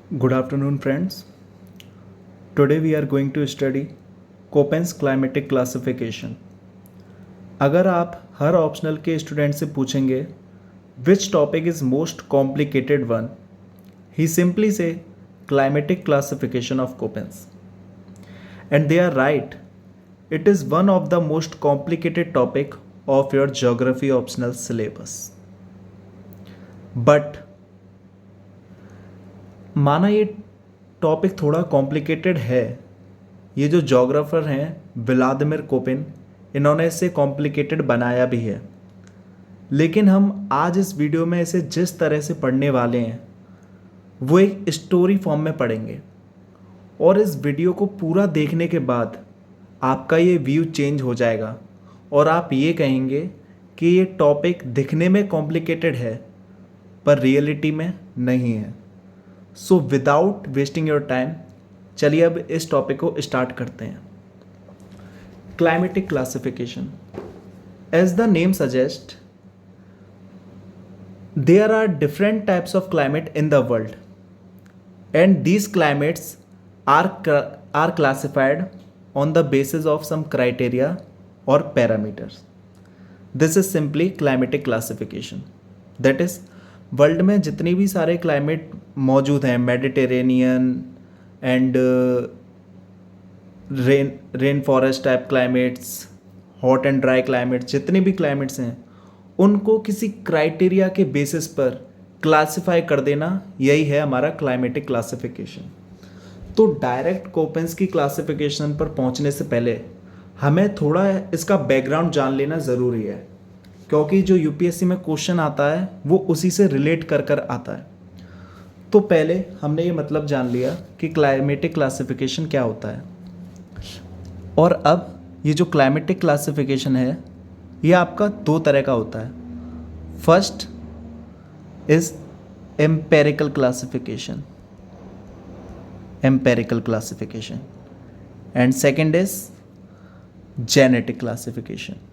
Good afternoon, friends. Today we are going to study Köppen's climatic classification. अगर आप हर optional के student से पूछेंगे which topic is most complicated one, he simply से climatic classification of Köppen's. And they are right. It is one of the most complicated topic of your geography optional syllabus. But माना ये topic थोड़ा complicated है, ये जो geographer हैं Vladimir Koppen, इन्होंने इसे कॉम्प्लिकेटेड बनाया भी है, लेकिन हम आज इस वीडियो में इसे जिस तरह से पढ़ने वाले हैं वो एक स्टोरी फॉर्म में पढ़ेंगे। और इस वीडियो को पूरा देखने के बाद आपका ये व्यू चेंज हो जाएगा और आप ये कहेंगे कि ये टॉपिक दिखने में कॉम्प्लिकेटेड है पर रियलिटी में नहीं है। So without wasting your time, चलिए अब इस टॉपिक को स्टार्ट करते हैं। Climatic classification, as the name suggest, there are different types of climate in the world and these climates are classified on the basis of some criteria or parameters. This is simply climatic classification. That is, world में जितनी भी सारे climate मौजूद हैं, Mediterranean and rain forest type climates, hot and dry climates, जितने भी climates हैं उनको किसी क्राइटेरिया के बेसिस पर क्लासिफाई कर देना, यही है हमारा क्लाइमेटिक क्लासिफिकेशन। तो डायरेक्ट कोपेंस की क्लासिफिकेशन पर पहुंचने से पहले हमें थोड़ा इसका बैकग्राउंड जान लेना ज़रूरी है, क्योंकि जो यूपीएससी में क्वेश्चन आता है वो उसी से रिलेट कर कर आता है। तो पहले हमने ये मतलब जान लिया कि क्लाइमेटिक क्लासिफिकेशन क्या होता है, और अब ये जो क्लाइमेटिक क्लासिफिकेशन है ये आपका दो तरह का होता है। First is empirical classification, empirical classification, and second is genetic classification.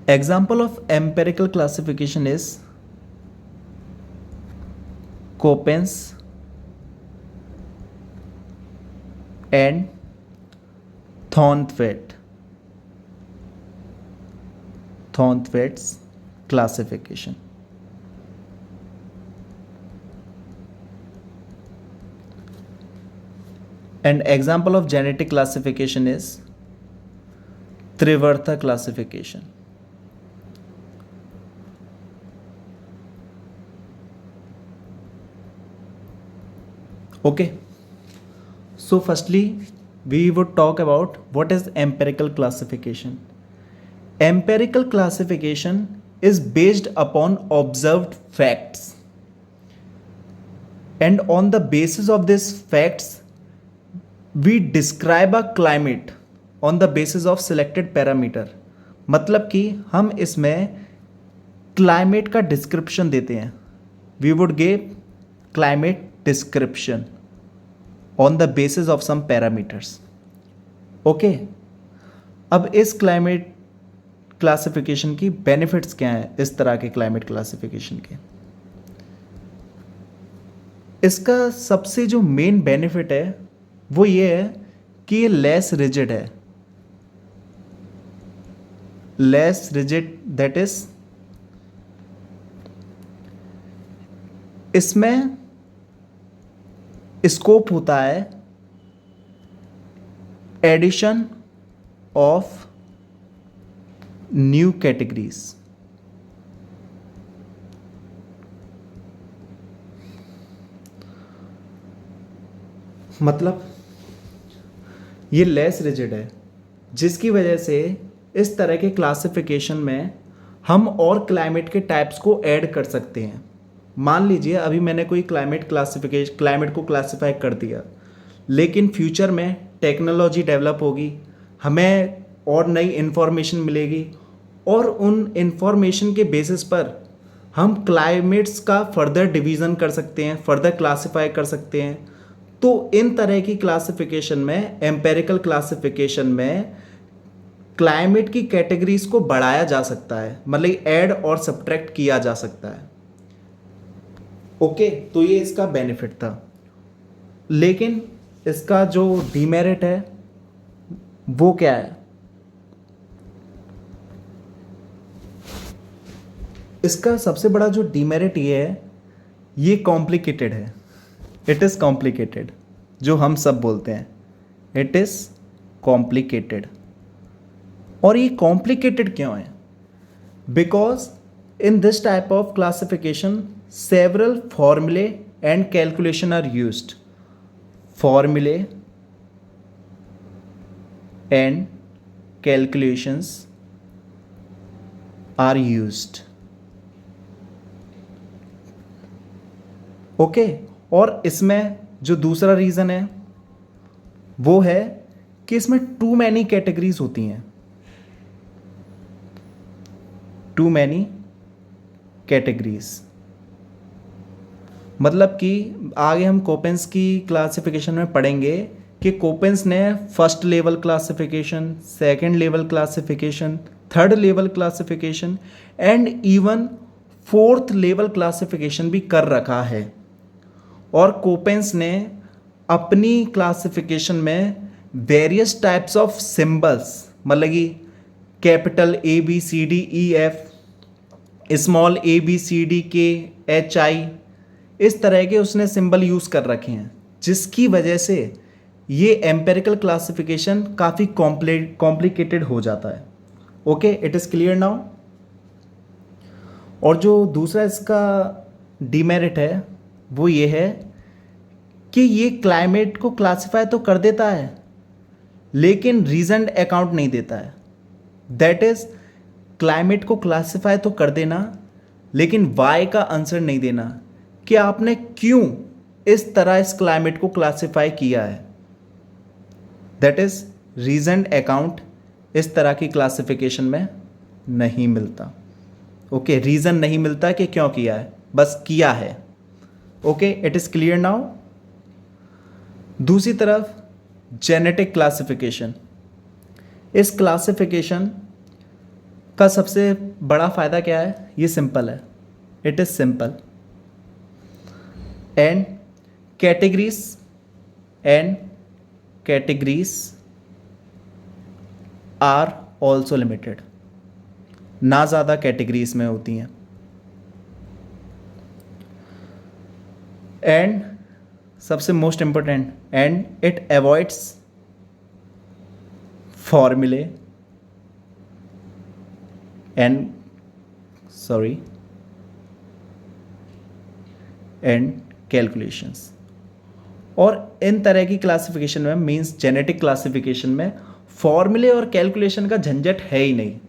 Example of empirical classification is Köppen's and Thornthwaite's classification. And example of genetic classification is Trivartha classification. Okay, so firstly we would talk about what is empirical classification. Empirical classification is based upon observed facts, and on the basis of these facts we describe a climate on the basis of selected parameter. मतलब कि हम इसमें climate का description देते हैं। We would give climate description on the basis of some parameters. Okay, अब इस climate classification key benefits क्या हैं, इस तरह के क्लाइमेट क्लासिफिकेशन के। इसका सबसे जो मेन बेनिफिट है वो ये है कि ये लेस रिजिड है। लेस रिजिड, दैट इज इसमें स्कोप होता है एडिशन ऑफ न्यू कैटेगरीज। मतलब ये लेस रिजिड है, जिसकी वजह से इस तरह के क्लासिफिकेशन में हम और क्लाइमेट के टाइप्स को ऐड कर सकते हैं। मान लीजिए अभी मैंने कोई क्लाइमेट को क्लासिफाई कर दिया, लेकिन फ्यूचर में टेक्नोलॉजी डेवलप होगी, हमें और नई इन्फॉर्मेशन मिलेगी, और उन इन्फॉर्मेशन के बेसिस पर हम क्लाइमेट्स का फर्दर डिवीज़न कर सकते हैं, फर्दर क्लासिफाई कर सकते हैं। तो इन तरह की क्लासिफिकेशन में, एम्पेरिकल क्लासिफिकेशन में क्लाइमेट की कैटेगरीज को बढ़ाया जा सकता है, मतलब ऐड और सब्ट्रैक्ट किया जा सकता है। ओके, तो ये इसका बेनिफिट था। लेकिन इसका जो डीमेरिट है वो क्या है? इसका सबसे बड़ा जो डीमेरिट ये है, ये कॉम्प्लिकेटेड है। इट इज़ कॉम्प्लिकेटेड, जो हम सब बोलते हैं, इट इज़ कॉम्प्लिकेटेड। और ये कॉम्प्लिकेटेड क्यों है? Because in this type of classification several formulae and calculation are used. Formulae and calculations are used. Okay, और इसमें जो दूसरा रीज़न है वो है कि इसमें टू मैनी कैटेगरीज होती हैं। टू मैनी कैटेगरीज मतलब कि आगे हम कोपेंस की क्लासिफिकेशन में पढ़ेंगे कि कोपेंस ने first level classification, second level classification, third level classification and even fourth level classification भी कर रखा है। और कोपेंस ने अपनी क्लासिफिकेशन में वेरियस टाइप्स ऑफ सिंबल्स, मतलब कि capital ABCDEF, small ABCDK HI, इस तरह के उसने सिंबल यूज़ कर रखे हैं, जिसकी वजह से ये एम्पेरिकल क्लासिफिकेशन काफ़ी कॉम्प्लिकेटेड हो जाता है। Okay, it is clear now. और जो दूसरा इसका डीमेरिट है वो ये है कि ये क्लाइमेट को क्लासिफाई तो कर देता है लेकिन रीजन्ड अकाउंट नहीं देता है। दैट इज, क्लाइमेट को क्लासिफाई तो कर देना लेकिन वाई का आंसर नहीं देना कि आपने क्यों इस तरह इस क्लाइमेट को क्लासिफाई किया है। दैट इज, रीजन्ड अकाउंट इस तरह की क्लासिफिकेशन में नहीं मिलता। ओके, रीज़न नहीं मिलता कि क्यों किया है, बस किया है। Okay, it is clear now. दूसरी तरफ जेनेटिक क्लासिफिकेशन, इस क्लासिफिकेशन का सबसे बड़ा फ़ायदा क्या है? ये सिंपल है, it is simple. And categories are also limited, ना ज़्यादा कैटेगरीज में होती हैं। एंड सबसे most important, and it avoids formulae and calculations. और इन तरह की क्लासिफिकेशन में, मींस जेनेटिक क्लासिफिकेशन में, फॉर्मूले और कैलकुलेशन का झंझट है ही नहीं।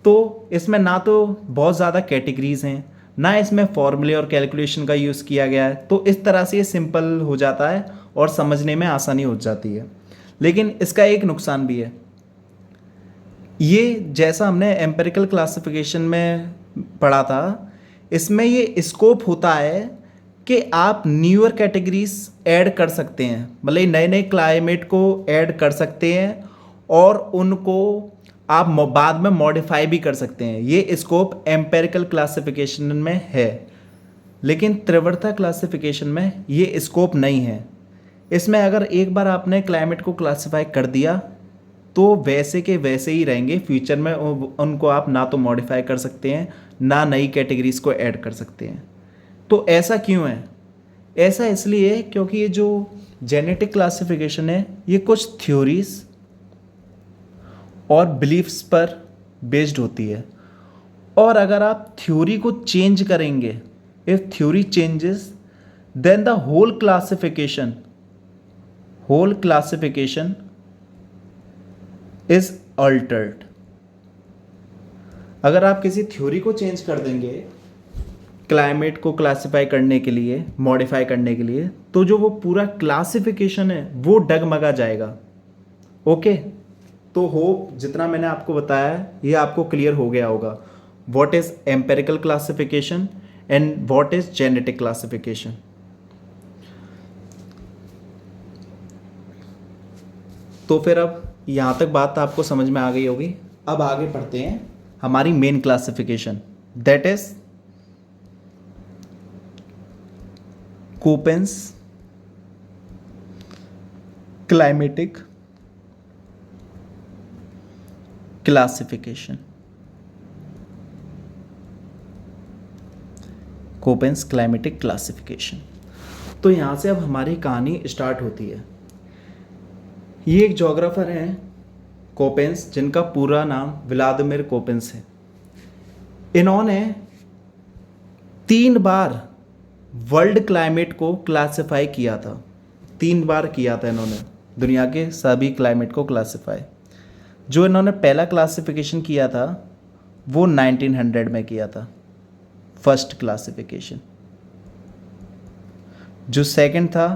तो इसमें ना तो बहुत ज़्यादा कैटेगरीज हैं, ना इसमें फॉर्मूले और कैलकुलेशन का यूज़ किया गया है, तो इस तरह से ये सिंपल हो जाता है और समझने में आसानी हो जाती है। लेकिन इसका एक नुकसान भी है। ये जैसा हमने एम्पिरिकल क्लासिफिकेशन में पढ़ा था, इसमें ये स्कोप होता है कि आप न्यूअर कैटेगरीज ऐड कर सकते हैं, मतलब नए नए क्लाइमेट को ऐड कर सकते हैं और उनको आप बाद में मॉडिफाई भी कर सकते हैं। ये स्कोप एम्पेरिकल क्लासिफिकेशन में है, लेकिन तीव्रता क्लासिफिकेशन में ये स्कोप नहीं है। इसमें अगर एक बार आपने क्लाइमेट को क्लासिफाई कर दिया तो वैसे के वैसे ही रहेंगे। फ्यूचर में उनको आप ना तो मॉडिफाई कर सकते हैं, ना नई कैटेगरीज को ऐड कर सकते हैं। तो ऐसा क्यों है? ऐसा इसलिए है क्योंकि ये जो जेनेटिक क्लासिफिकेशन है ये कुछ थ्योरीज और बिलीफ्स पर बेस्ड होती है। और अगर आप थ्योरी को चेंज करेंगे, if theory changes then the whole classification is altered. अगर आप किसी थ्योरी को चेंज कर देंगे क्लाइमेट को क्लासिफाई करने के लिए, मॉडिफाई करने के लिए, तो जो वो पूरा क्लासिफिकेशन है वो डगमगा जाएगा। ओके, तो होप जितना मैंने आपको बताया ये आपको क्लियर हो गया होगा। What is empirical classification and what is genetic classification. तो फिर अब यहाँ तक बात आपको समझ में आ गई होगी। अब आगे पढ़ते हैं हमारी main classification, that is Koppen's climatic classification, Koppen's climatic classification. तो यहाँ से अब हमारी कहानी स्टार्ट होती है। ये एक जोग्राफर हैं कोपेंस, जिनका पूरा नाम व्लादिमीर कोपेंस है। इन्होंने 3 बार वर्ल्ड क्लाइमेट को क्लासिफाई किया था। 3 बार किया था इन्होंने दुनिया के सभी क्लाइमेट को क्लासिफाई। जो इन्होंने पहला क्लासिफिकेशन किया था वो 1900 में किया था, फर्स्ट क्लासिफिकेशन। जो सेकंड था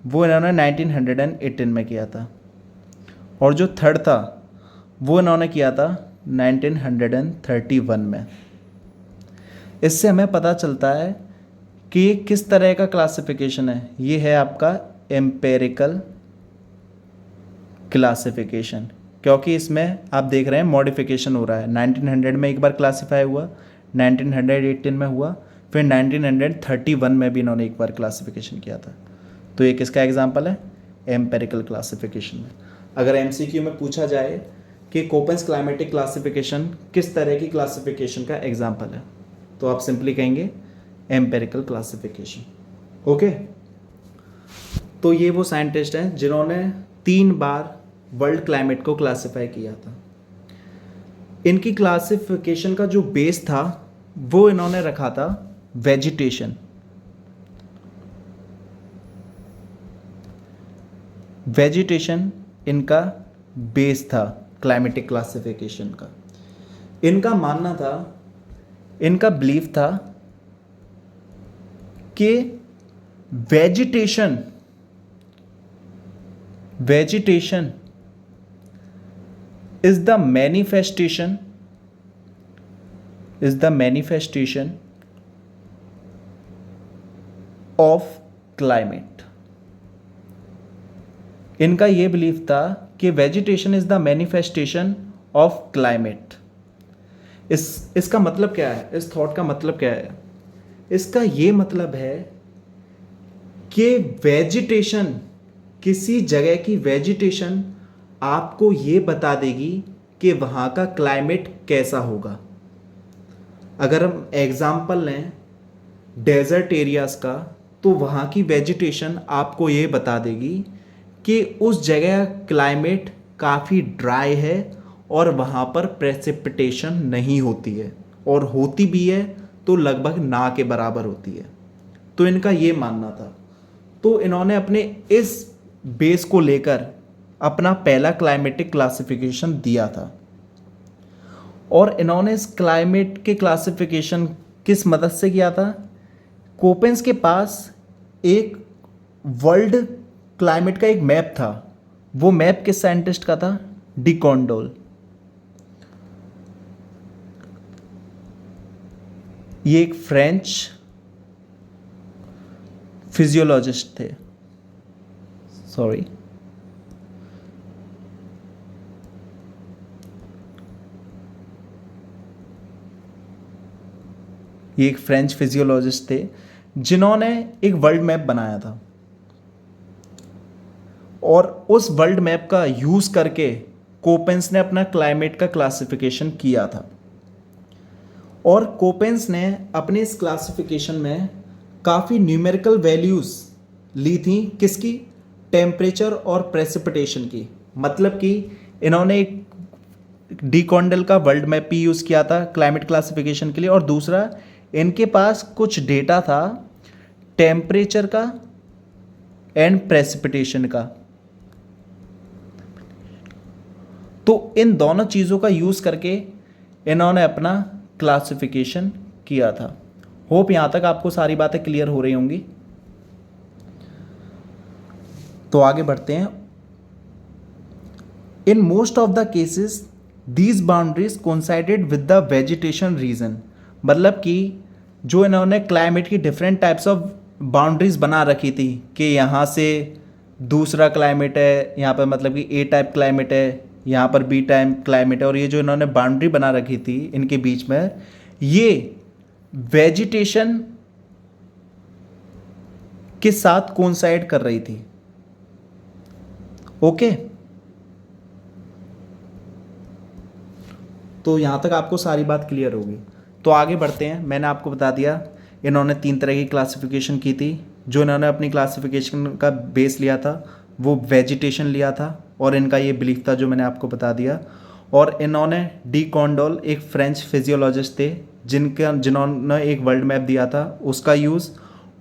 वो इन्होंने 1918 में किया था, और जो थर्ड था वो इन्होंने किया था 1931 में। इससे हमें पता चलता है कि ये किस तरह का क्लासिफिकेशन है। ये है आपका एम्पेरिकल क्लासिफिकेशन, क्योंकि इसमें आप देख रहे हैं मॉडिफिकेशन हो रहा है। 1900 में एक बार क्लासिफाई हुआ, 1918 में हुआ, फिर 1931 में भी इन्होंने एक बार क्लासिफिकेशन किया था। तो ये किसका एग्जाम्पल है? एम्पेरिकल क्लासिफिकेशन में। अगर एमसीक्यू में पूछा जाए कि कोपेंस क्लाइमेटिक क्लासिफिकेशन किस तरह की क्लासिफिकेशन का एग्जाम्पल है, तो आप सिंपली कहेंगे एम्पेरिकल क्लासिफिकेशन। ओके, तो ये वो साइंटिस्ट हैं जिन्होंने 3 बार वर्ल्ड क्लाइमेट को क्लासिफाई किया था। इनकी क्लासिफिकेशन का जो बेस था वो इन्होंने रखा था वेजिटेशन। वेजिटेशन इनका बेस था क्लाइमेटिक क्लासिफिकेशन का। इनका मानना था, इनका बिलीफ था कि vegetation is the manifestation of climate। इनका ये बिलीफ था कि vegetation is the manifestation of climate. इसका मतलब क्या है? इस थॉट का मतलब क्या है? इसका ये मतलब है कि वेजिटेशन, किसी जगह की वेजिटेशन आपको ये बता देगी कि वहाँ का क्लाइमेट कैसा होगा। अगर हम एग्जाम्पल लें डेजर्ट एरियाज़ का, तो वहाँ की वेजिटेशन आपको ये बता देगी कि उस जगह क्लाइमेट काफ़ी ड्राई है और वहाँ पर प्रेसिपिटेशन नहीं होती है, और होती भी है तो लगभग ना के बराबर होती है। तो इनका ये मानना था। तो इन्होंने अपने इस बेस को लेकर अपना पहला क्लाइमेटिक क्लासिफिकेशन दिया था। और इन्होंने इस क्लाइमेट के क्लासिफिकेशन किस मदद से किया था? कोपेंस के पास एक वर्ल्ड क्लाइमेट का एक मैप था। वो मैप किस साइंटिस्ट का था? डी कॉन्डोल। ये एक फ्रेंच फिजियोलॉजिस्ट थे। सॉरी, ये एक फ्रेंच फिजियोलॉजिस्ट थे जिन्होंने एक वर्ल्ड मैप बनाया था, और उस वर्ल्ड मैप का यूज़ करके कोपेंस ने अपना क्लाइमेट का क्लासिफिकेशन किया था। और कोपेंस ने अपने इस क्लासिफिकेशन में काफ़ी न्यूमेरिकल वैल्यूज़ ली थी। किसकी? टेम्परेचर और प्रेसिपिटेशन की। मतलब कि इन्होंने एक डी कॉन्डल का वर्ल्ड मैप भी यूज़ किया था क्लाइमेट क्लासिफिकेशन के लिए, और दूसरा इनके पास कुछ डेटा था टेम्परेचर का एंड प्रेसिपिटेशन का। तो इन दोनों चीज़ों का यूज़ करके इन्होंने अपना क्लासिफिकेशन किया था। होप यहाँ तक आपको सारी बातें क्लियर हो रही होंगी। तो आगे बढ़ते हैं। In most of the cases these boundaries coincided with the vegetation region. मतलब कि जो इन्होंने क्लाइमेट की डिफरेंट टाइप्स ऑफ बाउंड्रीज बना रखी थी कि यहाँ से दूसरा क्लाइमेट है, यहाँ पर मतलब कि ए टाइप क्लाइमेट है, यहाँ पर बी टाइप क्लाइमेट है, और ये जो इन्होंने बाउंड्री बना रखी थी इनके बीच में, ये वेजिटेशन के साथ कोइंसाइड कर रही थी। ओके, तो यहां तक आपको सारी बात क्लियर होगी। तो आगे बढ़ते हैं। मैंने आपको बता दिया इन्होंने 3 तरह की क्लासिफिकेशन की थी। जो इन्होंने अपनी क्लासिफिकेशन का बेस लिया था वो वेजिटेशन लिया था, और इनका ये बिलीफ था जो मैंने आपको बता दिया। और इन्होंने डी कॉन्डोल एक फ्रेंच फिजियोलॉजिस्ट थे जिन्होंने एक वर्ल्ड मैप दिया था, उसका यूज़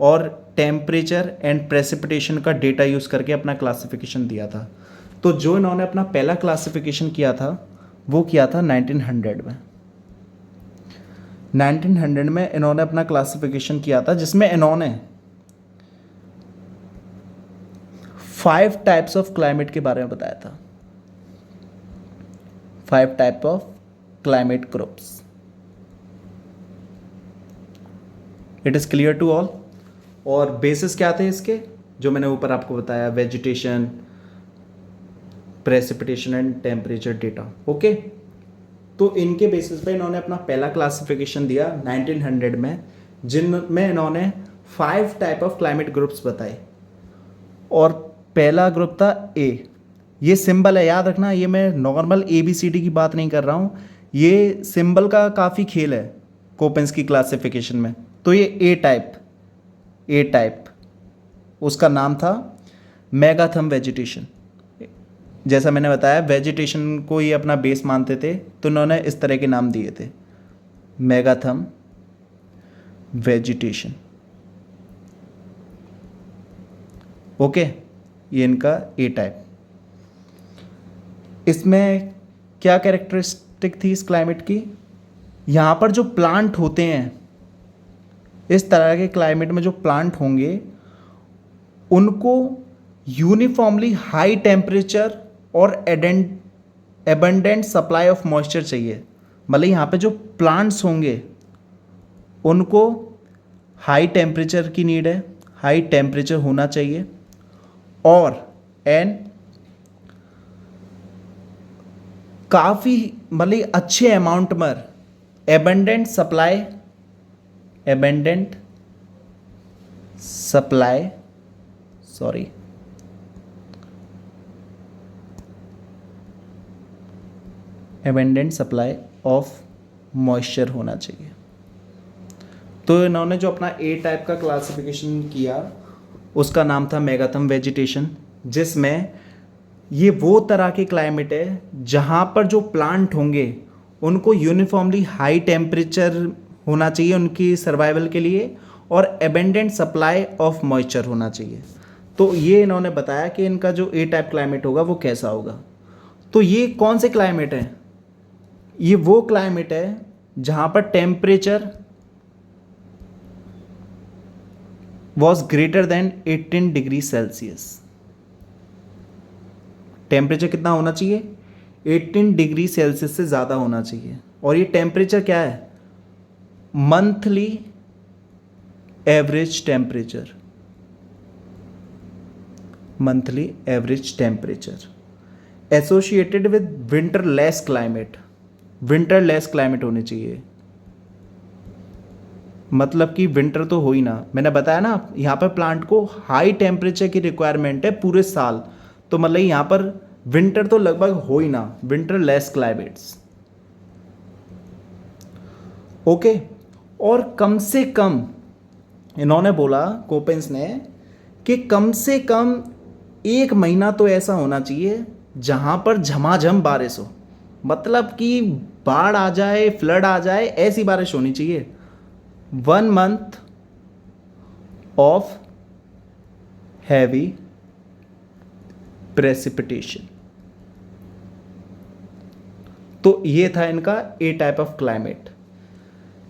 और टेम्परेचर एंड प्रेसिपिटेशन का डेटा यूज़ करके अपना क्लासिफिकेशन दिया था। तो जो इन्होंने अपना पहला क्लासिफिकेशन किया था वो किया था 1900 में। 1900 में इन्होंने अपना क्लासिफिकेशन किया था, जिसमें इन्होंने 5 टाइप्स ऑफ क्लाइमेट के बारे में बताया था। 5 type of climate groups. It is clear to all. और बेसिस क्या थे इसके, जो मैंने ऊपर आपको बताया, vegetation, precipitation and temperature data. Okay, तो इनके बेसिस पे इन्होंने अपना पहला क्लासिफिकेशन दिया 1900 में, जिनमें इन्होंने 5 टाइप ऑफ क्लाइमेट ग्रुप्स बताए। और पहला ग्रुप था ए। ये सिंबल है, याद रखना, ये मैं नॉर्मल ABCD की बात नहीं कर रहा हूँ, ये सिंबल का काफ़ी खेल है कोपेंस की क्लासिफिकेशन में। तो ये ए टाइप उसका नाम था मेगाथम वेजिटेशन। जैसा मैंने बताया, वेजिटेशन को ये अपना बेस मानते थे, तो उन्होंने इस तरह के नाम दिए थे, मेगाथम वेजिटेशन। ओके, ये इनका ए टाइप। इसमें क्या कैरेक्टरिस्टिक थी इस क्लाइमेट की, यहाँ पर जो प्लांट होते हैं, इस तरह के क्लाइमेट में जो प्लांट होंगे उनको यूनिफॉर्मली हाई टेम्परेचर और एबंडेंट सप्लाई ऑफ मॉइस्चर चाहिए। मतलब यहाँ पे जो प्लांट्स होंगे उनको हाई टेम्परेचर की नीड है, हाई टेम्परेचर होना चाहिए, और काफ़ी मतलब अच्छे अमाउंट में एबंडेंट सप्लाई ऑफ मॉइस्चर होना चाहिए। तो इन्होंने जो अपना ए टाइप का क्लासिफिकेशन किया उसका नाम था मेगाथम वेजिटेशन, जिसमें ये वो तरह के क्लाइमेट है जहाँ पर जो प्लांट होंगे उनको यूनिफॉर्मली हाई टेम्परेचर होना चाहिए उनकी सर्वाइवल के लिए, और एबेंडेंट सप्लाई ऑफ मॉइस्चर होना चाहिए। तो ये इन्होंने बताया कि इनका जो ए टाइप क्लाइमेट होगा वो कैसा होगा। तो ये कौन से क्लाइमेट हैं, ये वो क्लाइमेट है जहाँ पर temperature was greater than 18 degree Celsius. Temperature कितना होना चाहिए, 18 डिग्री सेल्सियस से ज़्यादा होना चाहिए। और ये टेम्परेचर क्या है, monthly average temperature associated with winterless climate होनी चाहिए। मतलब कि विंटर तो हो ही ना, मैंने बताया ना यहाँ पर प्लांट को हाई टेम्परेचर की रिक्वायरमेंट है पूरे साल, तो मतलब यहाँ पर विंटर तो लगभग हो ही ना, विंटरलेस क्लाइमेट्स। ओके, और कम से कम इन्होंने बोला, कोपेंस ने, कि कम से कम 1 महीना तो ऐसा होना चाहिए जहाँ पर झमाझम बारिश हो, मतलब कि बाढ़ आ जाए, फ्लड आ जाए, ऐसी बारिश होनी चाहिए। 1 month ऑफ हैवी प्रेसिपिटेशन। तो ये था इनका ए टाइप ऑफ क्लाइमेट,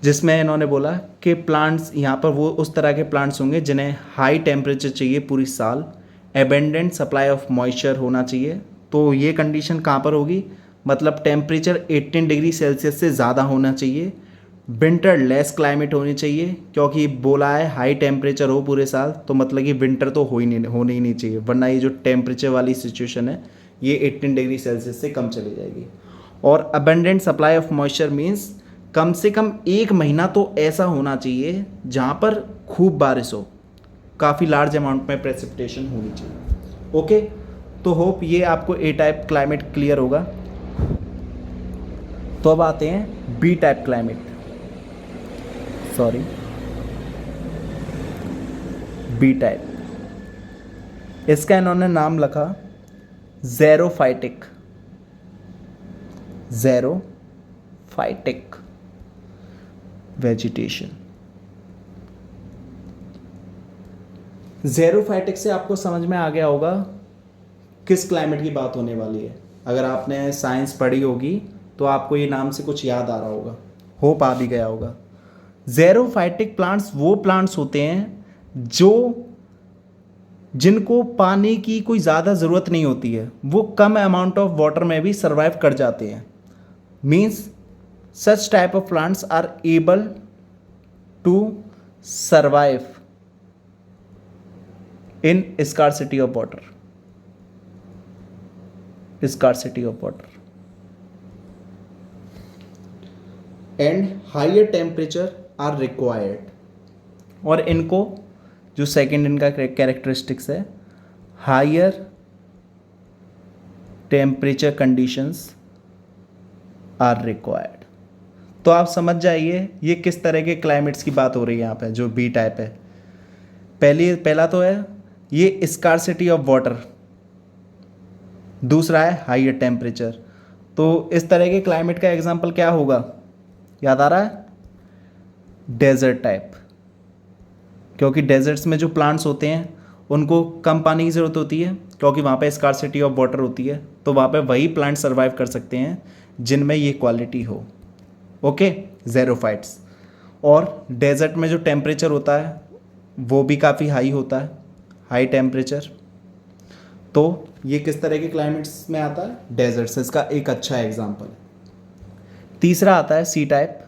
जिसमें इन्होंने बोला कि प्लांट्स यहाँ पर वो उस तरह के प्लांट्स होंगे जिन्हें हाई टेम्परेचर चाहिए पूरी साल, एबेंडेंट सप्लाई ऑफ मॉइस्चर होना चाहिए। तो ये कंडीशन कहाँ पर होगी, मतलब टेम्परेचर 18 डिग्री सेल्सियस से ज़्यादा होना चाहिए, विंटर लेस क्लाइमेट होनी चाहिए, क्योंकि बोला है हाई टेम्परेचर हो पूरे साल, तो मतलब कि विंटर तो होनी ही नहीं चाहिए, वरना ये जो टेम्परेचर वाली सिचुएशन है ये 18 डिग्री सेल्सियस से कम चली जाएगी। और abundant supply of moisture means कम से कम 1 महीना तो ऐसा होना चाहिए जहाँ पर खूब बारिश हो, काफ़ी लार्ज अमाउंट में प्रेसिपिटेशन होनी चाहिए। ओके, तो होप ये आपको ए टाइप क्लाइमेट क्लियर होगा। तो अब आते हैं B type climate, sorry B type. इसका इन्होंने नाम रखा ज़ेरोफाइटिक, ज़ेरोफाइटिक वेजिटेशन। ज़ेरोफाइटिक से आपको समझ में आ गया होगा किस क्लाइमेट की बात होने वाली है। अगर आपने साइंस पढ़ी होगी तो आपको ये नाम से कुछ याद आ रहा होगा, होप आ भी गया होगा। ज़ेरोफाइटिक प्लांट्स वो प्लांट्स होते हैं जिनको पानी की कोई ज़्यादा ज़रूरत नहीं होती है, वो कम अमाउंट ऑफ वाटर में भी सर्वाइव कर जाते हैं। Means such type of plants are able to survive in scarcity of water, scarcity of water and higher temperature are required। और इनको जो सेकंड इनका कैरेक्टरिस्टिक्स है, higher temperature conditions are required. तो आप समझ जाइए ये किस तरह के क्लाइमेट्स की बात हो रही है यहाँ पे जो बी टाइप है। पहला तो है ये स्कार्सिटी ऑफ वाटर, दूसरा है हाइयर टेम्परेचर। तो इस तरह के क्लाइमेट का एग्जांपल क्या होगा, याद आ रहा है? डेजर्ट टाइप, क्योंकि डेजर्ट्स में जो प्लांट्स होते हैं उनको कम पानी की ज़रूरत होती है क्योंकि वहाँ पे स्कार्सिटी ऑफ वाटर होती है, तो वहाँ पे वही प्लांट सर्वाइव कर सकते हैं जिनमें ये क्वालिटी हो। Okay, xerophytes. और डेजर्ट में जो टेम्परेचर होता है वो भी काफ़ी हाई होता है, हाई टेम्परेचर। तो ये किस तरह के क्लाइमेट्स में आता है? डेजर्ट्स, इसका एक अच्छा एग्जांपल। तीसरा आता है सी टाइप,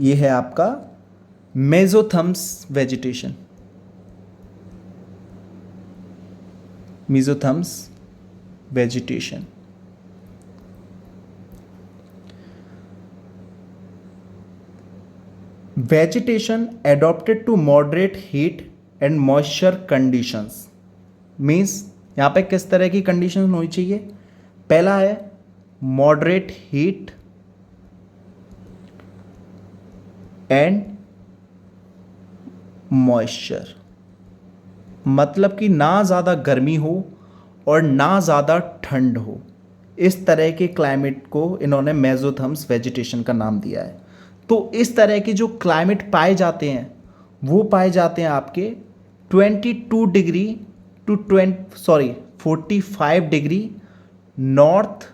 ये है आपका mesotherms vegetation, mesotherms vegetation. Vegetation adopted to moderate heat and moisture conditions. Means यहाँ पे किस तरह की कंडीशन होनी चाहिए? पहला है मॉडरेट हीट एंड मॉइस्चर, मतलब कि ना ज़्यादा गर्मी हो और ना ज़्यादा ठंड हो। इस तरह के क्लाइमेट को इन्होंने मेसोथर्म्स वेजिटेशन का नाम दिया है। तो इस तरह के जो क्लाइमेट पाए जाते हैं वो पाए जाते हैं आपके 22 degree to 45 degree north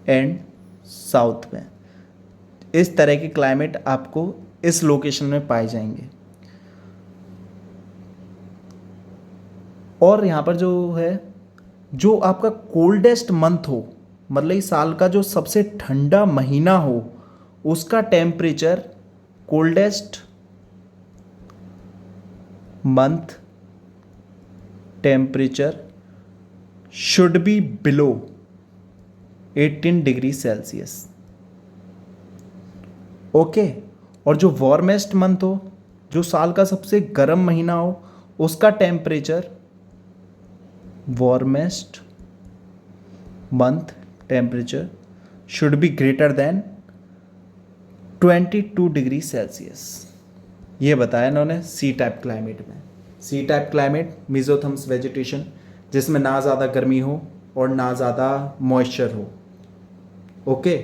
and south में। इस तरह के क्लाइमेट आपको इस लोकेशन में पाए जाएंगे। और यहाँ पर जो है, जो आपका कोल्डेस्ट मंथ हो, मतलब इस साल का जो सबसे ठंडा महीना हो, उसका temperature, coldest month temperature should be below 18 degree Celsius. Okay, और जो वार्मेस्ट मंथ हो, जो साल का सबसे गर्म महीना हो, उसका temperature, warmest month temperature should be greater than 22 degree Celsius. ये बताया इन्होंने सी टाइप क्लाइमेट में। सी टाइप क्लाइमेट मेसोथर्म्स वेजिटेशन, जिसमें ना ज़्यादा गर्मी हो और ना ज़्यादा मॉइस्चर हो। ओके,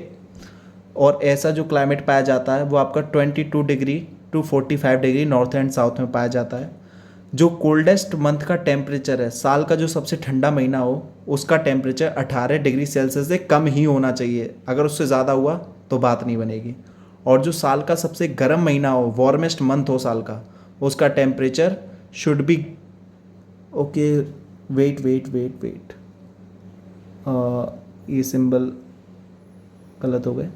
और ऐसा जो क्लाइमेट पाया जाता है वो आपका 22 degree to 45 degree north and south में पाया जाता है। जो कोल्डेस्ट मंथ का टेम्परेचर है, साल का जो सबसे ठंडा महीना हो, उसका टेम्परेचर 18 डिग्री सेल्सियस से कम ही होना चाहिए। अगर उससे ज़्यादा हुआ तो बात नहीं बनेगी। और जो साल का सबसे गर्म महीना हो, वार्मेस्ट मंथ हो साल का, उसका temperature should be, okay wait, ये सिंबल गलत हो गए,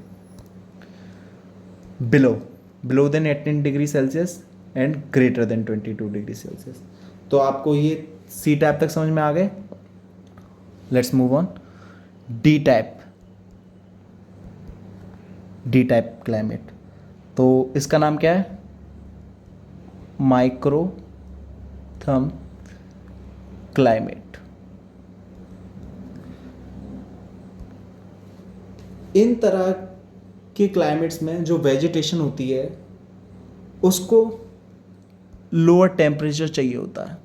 below than 18 degree Celsius and greater than 22 degree Celsius. तो आपको ये सी टाइप तक समझ में आ गए। Let's move on D type, D type climate. तो इसका नाम क्या है? माइक्रोथर्म क्लाइमेट। इन तरह के क्लाइमेट्स में जो वेजिटेशन होती है उसको लोअर टेम्परेचर चाहिए होता है।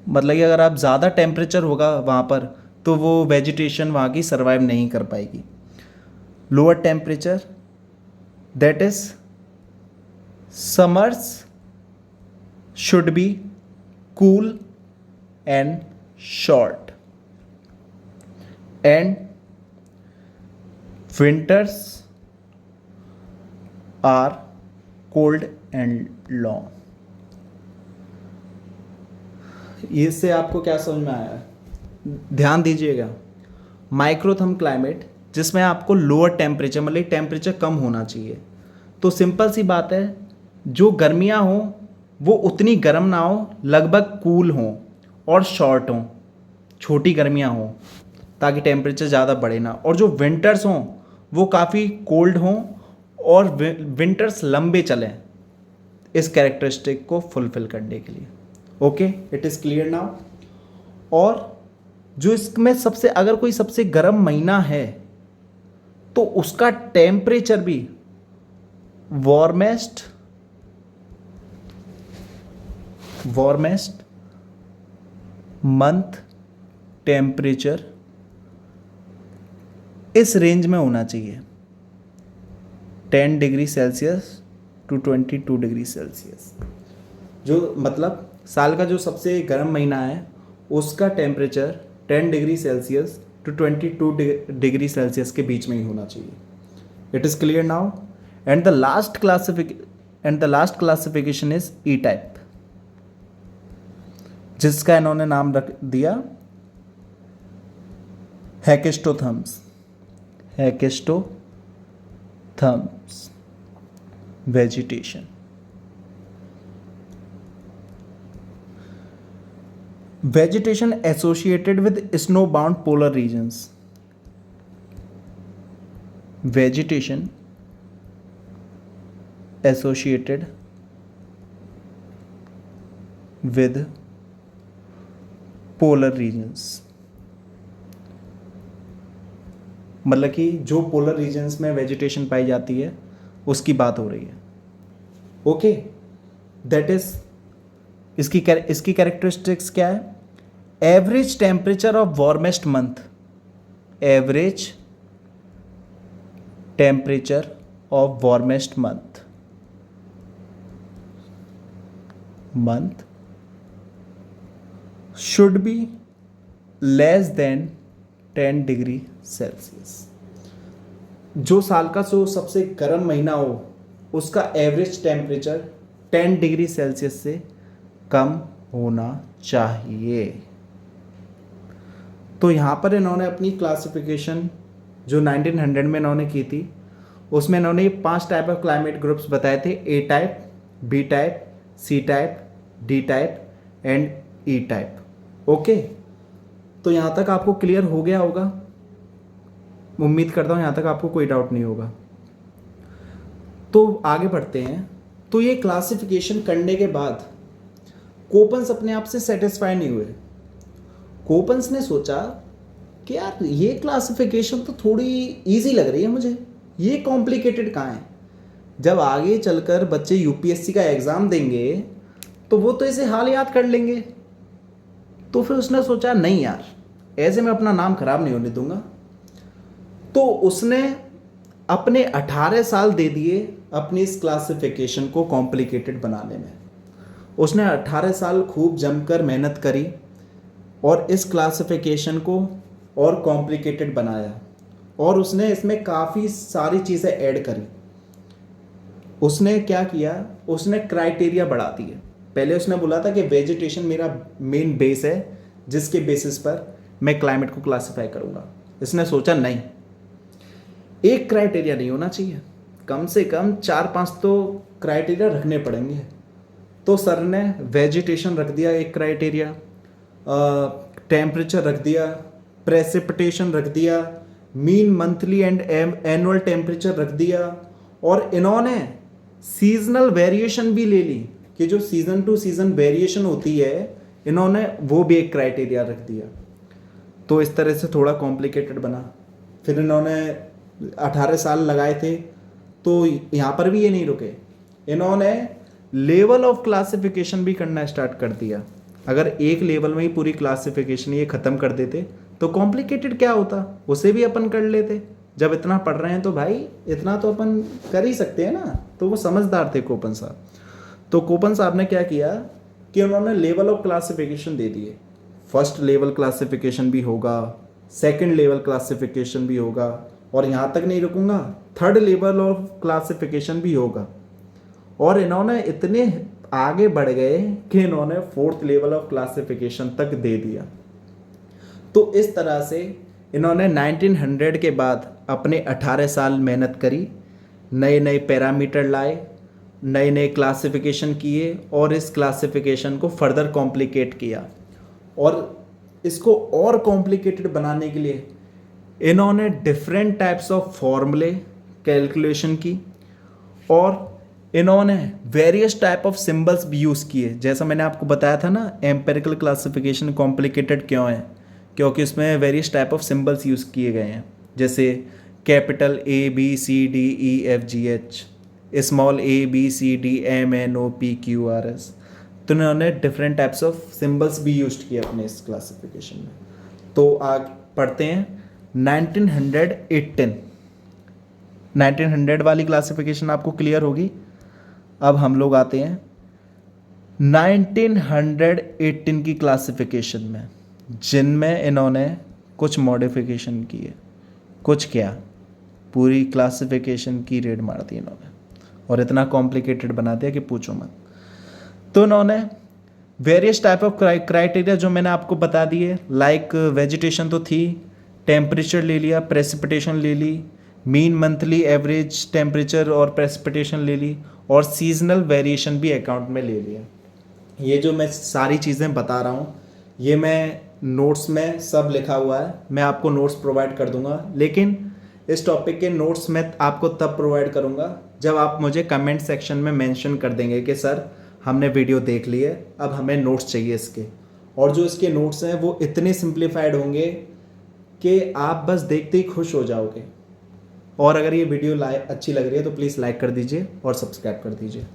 मतलब कि अगर आप ज़्यादा टेम्परेचर होगा वहाँ पर तो वो वेजिटेशन वहाँ की सर्वाइव नहीं कर पाएगी। Lower temperature that is summers should be cool and short and winters are cold and long। इससे आपको क्या समझ में आया? ध्यान दीजिएगा, माइक्रोथर्म क्लाइमेट जिसमें आपको लोअर टेम्परेचर मतलब टेम्परेचर कम होना चाहिए। तो सिंपल सी बात है, जो गर्मियाँ हों वो उतनी गर्म ना हो, लगभग कूल हों और शॉर्ट हों, छोटी गर्मियाँ हों ताकि टेम्परेचर ज़्यादा बढ़े ना। और जो विंटर्स हों वो काफ़ी कोल्ड हों और विंटर्स लंबे चलें इस कैरेक्टरिस्टिक को फुलफिल करने के लिए। Okay, it is clear now. और जो इसमें सबसे अगर कोई सबसे गर्म महीना है तो उसका टेम्परेचर भी वार्मेस्ट मंथ टेम्परेचर इस रेंज में होना चाहिए, 10 degree Celsius to 22 degree Celsius. जो मतलब साल का जो सबसे गर्म महीना है उसका temperature 10 degree Celsius to 22 degree Celsius के बीच में ही होना चाहिए। It is clear now. And the last classification is E type, जिसका इन्होंने नाम रख दिया हेकेस्टोथर्म्स vegetation। Vegetation associated with snow-bound polar regions। Vegetation associated with polar regions, मतलब कि जो पोलर रीजन्स में वेजिटेशन पाई जाती है उसकी बात हो रही है। ओके, दैट इज इसकी कैरेक्टरिस्टिक्स क्या है? Average temperature of warmest month, average temperature of warmest month should be less than 10 degree Celsius. जो साल का सबसे गर्म महीना हो उसका एवरेज टेम्परेचर 10 डिग्री सेल्सियस से कम होना चाहिए। तो यहाँ पर इन्होंने अपनी क्लासिफिकेशन जो 1900 में इन्होंने की थी उसमें इन्होंने 5 टाइप ऑफ क्लाइमेट ग्रुप्स बताए थे, A type, B type, C type, D type and E type. Okay, तो यहाँ तक आपको क्लियर हो गया होगा, उम्मीद करता हूँ यहाँ तक आपको कोई डाउट नहीं होगा। तो आगे बढ़ते हैं। तो ये क्लासिफिकेशन करने के बाद कोपन्स अपने आप से सेटिस्फाई नहीं हुए। कोपन्स ने सोचा कि यार ये क्लासिफिकेशन तो थोड़ी इजी लग रही है मुझे, ये कॉम्प्लिकेटेड कहाँ है। जब आगे चलकर बच्चे यूपीएससी का एग्ज़ाम देंगे तो वो तो इसे हाल याद कर लेंगे। तो फिर उसने सोचा नहीं यार, ऐसे मैं अपना नाम खराब नहीं होने दूंगा। तो उसने अपने 18 साल दे दिए अपनी इस क्लासिफिकेशन को कॉम्प्लिकेटेड बनाने में। उसने 18 साल खूब जमकर मेहनत करी और इस क्लासिफिकेशन को और कॉम्प्लिकेटेड बनाया और उसने इसमें काफ़ी सारी चीज़ें ऐड करी। उसने क्या किया, उसने क्राइटेरिया बढ़ा दिए। पहले उसने बोला था कि वेजिटेशन मेरा मेन बेस है जिसके बेसिस पर मैं क्लाइमेट को क्लासिफाई करूँगा। इसने सोचा नहीं, एक क्राइटेरिया नहीं होना चाहिए, कम से कम 4-5 तो क्राइटेरिया रखने पड़ेंगे। तो सर ने वेजिटेशन रख दिया एक क्राइटेरिया, टेम्परेचर रख दिया, प्रेसिपिटेशन रख दिया, mean monthly and annual temperature रख दिया और इन्होंने सीजनल वेरिएशन भी ले ली कि जो सीज़न टू सीज़न वेरिएशन होती है, इन्होंने वो भी एक क्राइटेरिया रख दिया। तो इस तरह से थोड़ा कॉम्प्लिकेटेड बना। फिर इन्होंने 18 साल लगाए थे, तो यहाँ पर भी ये नहीं रुके, इन्होंने लेवल ऑफ क्लासिफिकेशन भी करना स्टार्ट कर दिया। अगर एक लेवल में ही पूरी क्लासिफिकेशन ये ख़त्म कर देते तो कॉम्प्लिकेटेड क्या होता, उसे भी अपन कर लेते। जब इतना पढ़ रहे हैं तो भाई इतना तो अपन कर ही सकते हैं ना। तो वो समझदार थे कोपन साहब। तो कोपन साहब ने क्या किया कि उन्होंने लेवल ऑफ क्लासिफिकेशन दे दिए। फर्स्ट लेवल क्लासिफिकेशन भी होगा, सेकंड लेवल क्लासिफिकेशन भी होगा, और यहाँ तक नहीं रुकूंगा, थर्ड लेवल ऑफ क्लासिफिकेशन भी होगा। और इन्होंने इतने आगे बढ़ गए कि इन्होंने फोर्थ लेवल ऑफ क्लासिफिकेशन तक दे दिया। तो इस तरह से इन्होंने 1900 के बाद अपने 18 साल मेहनत करी, नए नए पैरामीटर लाए, नए नए क्लासिफिकेशन किए, और इस क्लासिफिकेशन को फर्दर कॉम्प्लिकेट किया। और इसको और कॉम्प्लिकेटेड बनाने के लिए इन्होंने डिफरेंट टाइप्स ऑफ फॉर्मूले कैलकुलेशन की, और इन्होंने वेरियस टाइप ऑफ सिंबल्स भी यूज़ किए। जैसा मैंने आपको बताया था ना, एम्पेरिकल क्लासिफिकेशन कॉम्प्लिकेटेड क्यों है, क्योंकि उसमें various type of symbols use किए गए हैं। जैसे कैपिटल ABCDEFGH, स्मॉल ABCDMNOPQRS। तो इन्होंने डिफरेंट टाइप्स ऑफ सिंबल्स भी यूज किए अपने इस क्लासिफिकेशन में। तो आगे पढ़ते हैं 1918। 1900 वाली क्लासिफिकेशन आपको क्लियर होगी। अब हम लोग आते हैं 1918 की क्लासिफिकेशन में, जिनमें इन्होंने कुछ मॉडिफिकेशन किए। कुछ क्या, पूरी क्लासिफिकेशन की रेड मार दी इन्होंने, और इतना कॉम्प्लिकेटेड बना दिया कि पूछो मत। तो इन्होंने वेरियस टाइप ऑफ क्राइटेरिया जो मैंने आपको बता दिए, लाइक वेजिटेशन तो थी, टेम्परेचर ले लिया, प्रेसिपिटेशन ले ली, मीन मंथली एवरेज टेम्परेचर और प्रेसिपिटेशन ले ली, और सीजनल वेरिएशन भी अकाउंट में ले लिया। ये जो मैं सारी चीज़ें बता रहा हूँ, ये मैं नोट्स में सब लिखा हुआ है, मैं आपको नोट्स प्रोवाइड कर दूंगा। लेकिन इस टॉपिक के नोट्स मैं आपको तब प्रोवाइड करूंगा जब आप मुझे कमेंट सेक्शन में मेंशन कर देंगे कि सर हमने वीडियो देख ली है, अब हमें नोट्स चाहिए इसके। और जो इसके नोट्स हैं वो इतने सिंप्लीफाइड होंगे कि आप बस देखते ही खुश हो जाओगे। और अगर ये वीडियो अच्छी लग रही है तो प्लीज़ लाइक कर दीजिए और सब्सक्राइब कर दीजिए।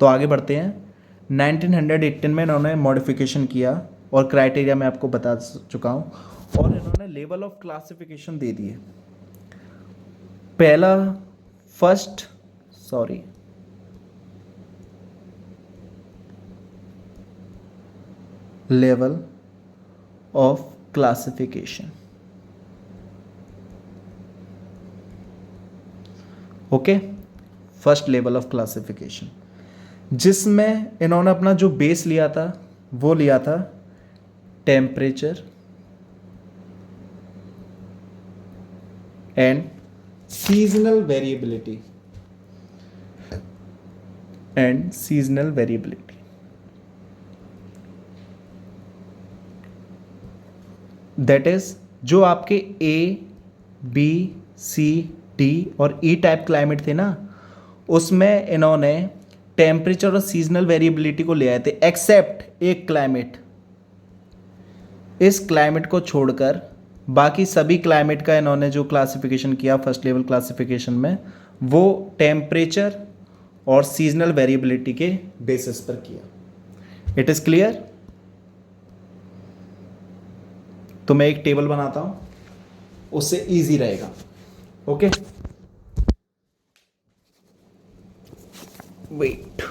तो आगे बढ़ते हैं। 1918 में इन्होंने मॉडिफिकेशन किया, और क्राइटेरिया मैं आपको बता चुका हूँ, और इन्होंने लेवल ऑफ क्लासिफिकेशन दे दिए। पहला level of classification, okay, first level of classification, जिसमें इन्होंने अपना जो बेस लिया था वो लिया था temperature and seasonal variability that is जो आपके A, B, C, D और E टाइप क्लाइमेट थे ना, उसमें इन्होंने टेम्परेचर और सीजनल वेरिएबिलिटी को ले आए थे, एक्सेप्ट एक क्लाइमेट। इस क्लाइमेट को छोड़कर बाकी सभी क्लाइमेट का इन्होंने जो क्लासिफिकेशन किया फर्स्ट लेवल क्लासिफिकेशन में, वो टेम्परेचर और सीजनल वेरिएबिलिटी के बेसिस पर किया। It is clear. तो मैं एक टेबल बनाता हूं, उससे इजी रहेगा। Okay, wait.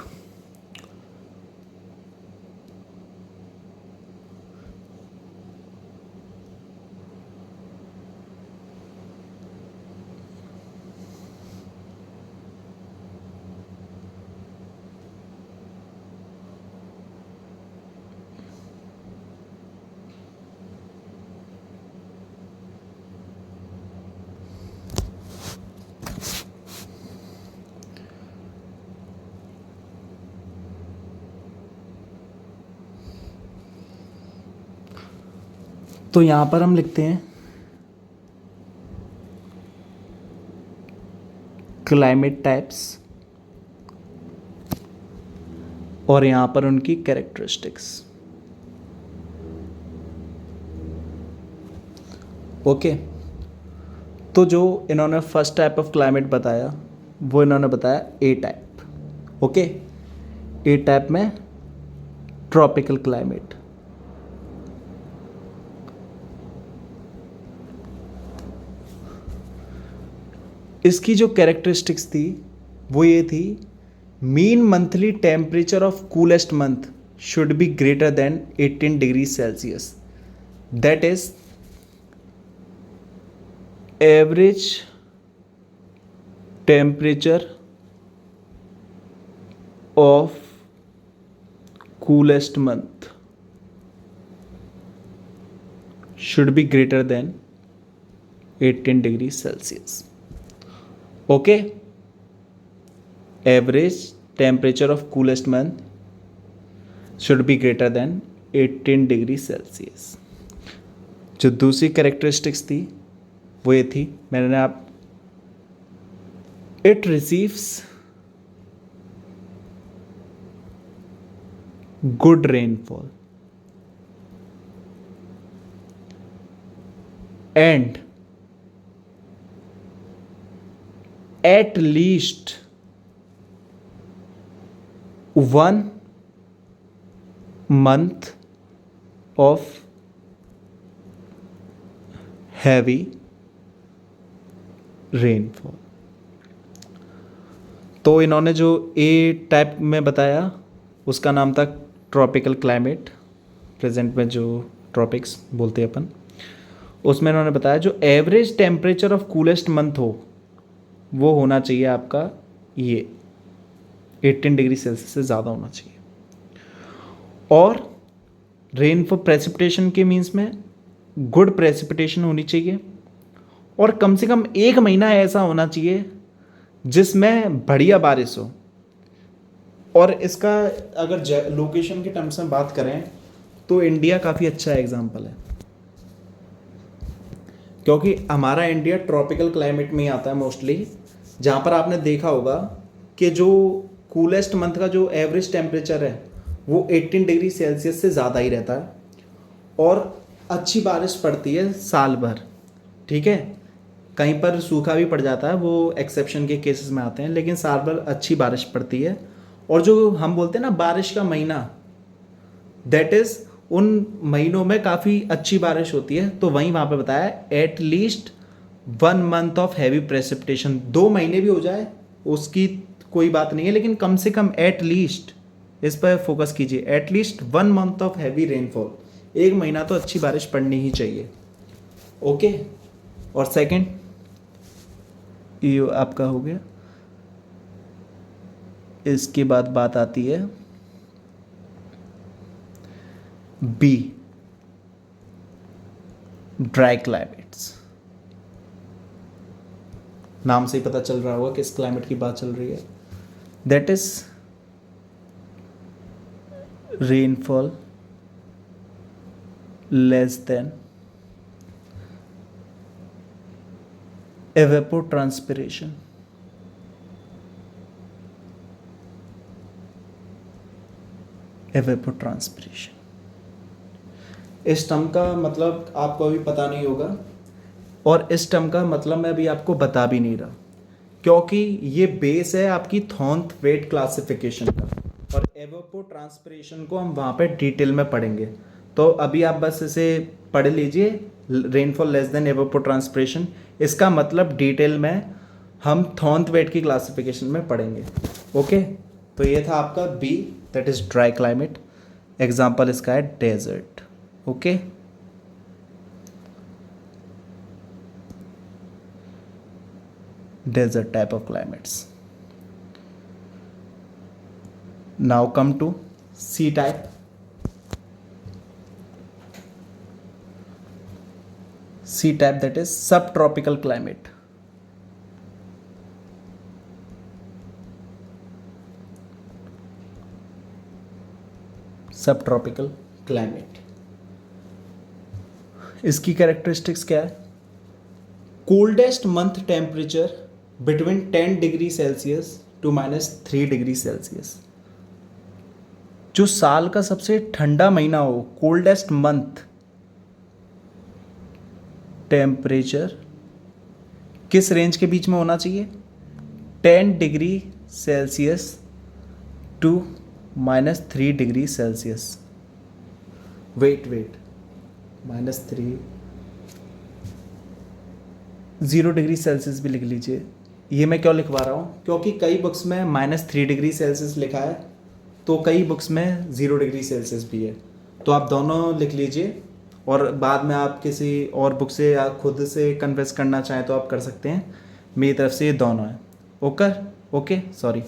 तो यहां पर हम लिखते हैं क्लाइमेट टाइप्स और यहाँ पर उनकी कैरेक्टरिस्टिक्स। ओके, तो जो इन्होंने फर्स्ट टाइप ऑफ क्लाइमेट बताया वो इन्होंने बताया ए टाइप। ओके, ए टाइप में ट्रॉपिकल क्लाइमेट। इसकी जो कैरेक्टरिस्टिक्स थी वो ये थी, mean monthly temperature of coolest month should be greater than 18 degree Celsius. That is average temperature of coolest month should be greater than 18 degrees Celsius. Okay, average temperature of coolest month should be greater than 18 degrees Celsius. जो दूसरी characteristics थी वो ये थी, मैंने आप it receives good rainfall and at least 1 month of heavy rainfall। तो इन्होंने जो ए टाइप में बताया उसका नाम था ट्रॉपिकल क्लाइमेट, प्रेजेंट में जो ट्रॉपिक्स बोलते हैं अपन, उसमें इन्होंने बताया जो average temperature of coolest month हो वो होना चाहिए आपका ये 18 डिग्री सेल्सियस से ज़्यादा होना चाहिए। और रेनफॉल प्रेसिपिटेशन के मीन्स में गुड प्रेसिपिटेशन होनी चाहिए, और कम से कम 1 महीना ऐसा होना चाहिए जिसमें बढ़िया बारिश हो। और इसका अगर लोकेशन के टर्म्स में बात करें तो इंडिया काफ़ी अच्छा एग्जाम्पल है, क्योंकि हमारा इंडिया ट्रॉपिकल क्लाइमेट में ही आता है मोस्टली, जहाँ पर आपने देखा होगा कि जो कूलेस्ट मंथ का जो एवरेज टेम्परेचर है वो 18 डिग्री सेल्सियस से ज़्यादा ही रहता है, और अच्छी बारिश पड़ती है साल भर। ठीक है, कहीं पर सूखा भी पड़ जाता है, वो एक्सेप्शन के केसेस में आते हैं, लेकिन साल भर अच्छी बारिश पड़ती है। और जो हम बोलते हैं ना बारिश का महीना, दैट इज उन महीनों में काफ़ी अच्छी बारिश होती है। तो वहीं वहाँ पे बताया at least 1 month of heavy precipitation. 2 महीने भी हो जाए उसकी कोई बात नहीं है, लेकिन कम से कम एट लीस्ट, इस पर फोकस कीजिए, at least 1 month of heavy rainfall, 1 महीना तो अच्छी बारिश पड़नी ही चाहिए। ओके, और सेकंड ये आपका हो गया। इसके बाद बात आती है बी, ड्राई क्लाइमेट्स। नाम से ही पता चल रहा होगा किस क्लाइमेट की बात चल रही है। That is rainfall less than evapotranspiration। evapotranspiration इस टर्म का मतलब आपको अभी पता नहीं होगा, और इस टर्म का मतलब मैं अभी आपको बता भी नहीं रहा, क्योंकि ये बेस है आपकी थॉर्नथवेट क्लासिफिकेशन का, और evapotranspiration को हम वहाँ पे डिटेल में पढ़ेंगे। तो अभी आप बस इसे पढ़ लीजिए, रेनफॉल लेस देन evapotranspiration, इसका मतलब डिटेल में हम थॉर्नथवेट की क्लासिफिकेशन में पढ़ेंगे। ओके, तो ये था आपका B, that is dry climate. Example इसका है desert. Okay, desert type of climates. Now come to C type. C type, that is subtropical climate. Subtropical climate. इसकी कैरेक्टरिस्टिक्स क्या है? Coldest month temperature between 10 degree Celsius to -3 degree Celsius. जो साल का सबसे ठंडा महीना हो, कोल्डेस्ट मंथ, टेम्परेचर किस रेंज के बीच में होना चाहिए? 10 degree Celsius to -3 degree Celsius. Wait -3, 0 degree Celsius भी लिख लीजिए। ये मैं क्यों लिखवा रहा हूँ? क्योंकि कई बुक्स में -3 डिग्री सेल्सियस लिखा है, तो कई बुक्स में 0 डिग्री सेल्सियस भी है। तो आप दोनों लिख लीजिए, और बाद में आप किसी और बुक से या खुद से कन्वर्स करना चाहें तो आप कर सकते हैं। मेरी तरफ से ये दोनों है। Okay sorry.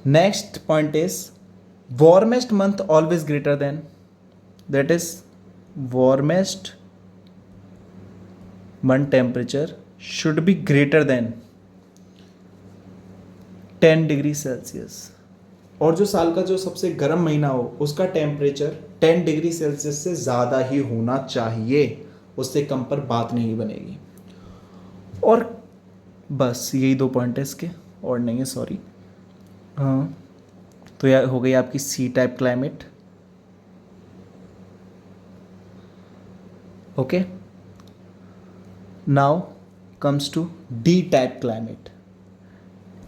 Next point is warmest month always greater than, that is warmest month temperature should be greater than 10 degree Celsius. और जो साल का जो सबसे गर्म महीना हो उसका टेम्परेचर 10 डिग्री सेल्सियस से ज़्यादा ही होना चाहिए, उससे कम पर बात नहीं बनेगी। और बस यही 2 पॉइंट है इसके, और नहीं है, सॉरी। हाँ, तो यह हो गई आपकी C type climate. Okay, now comes to D type climate.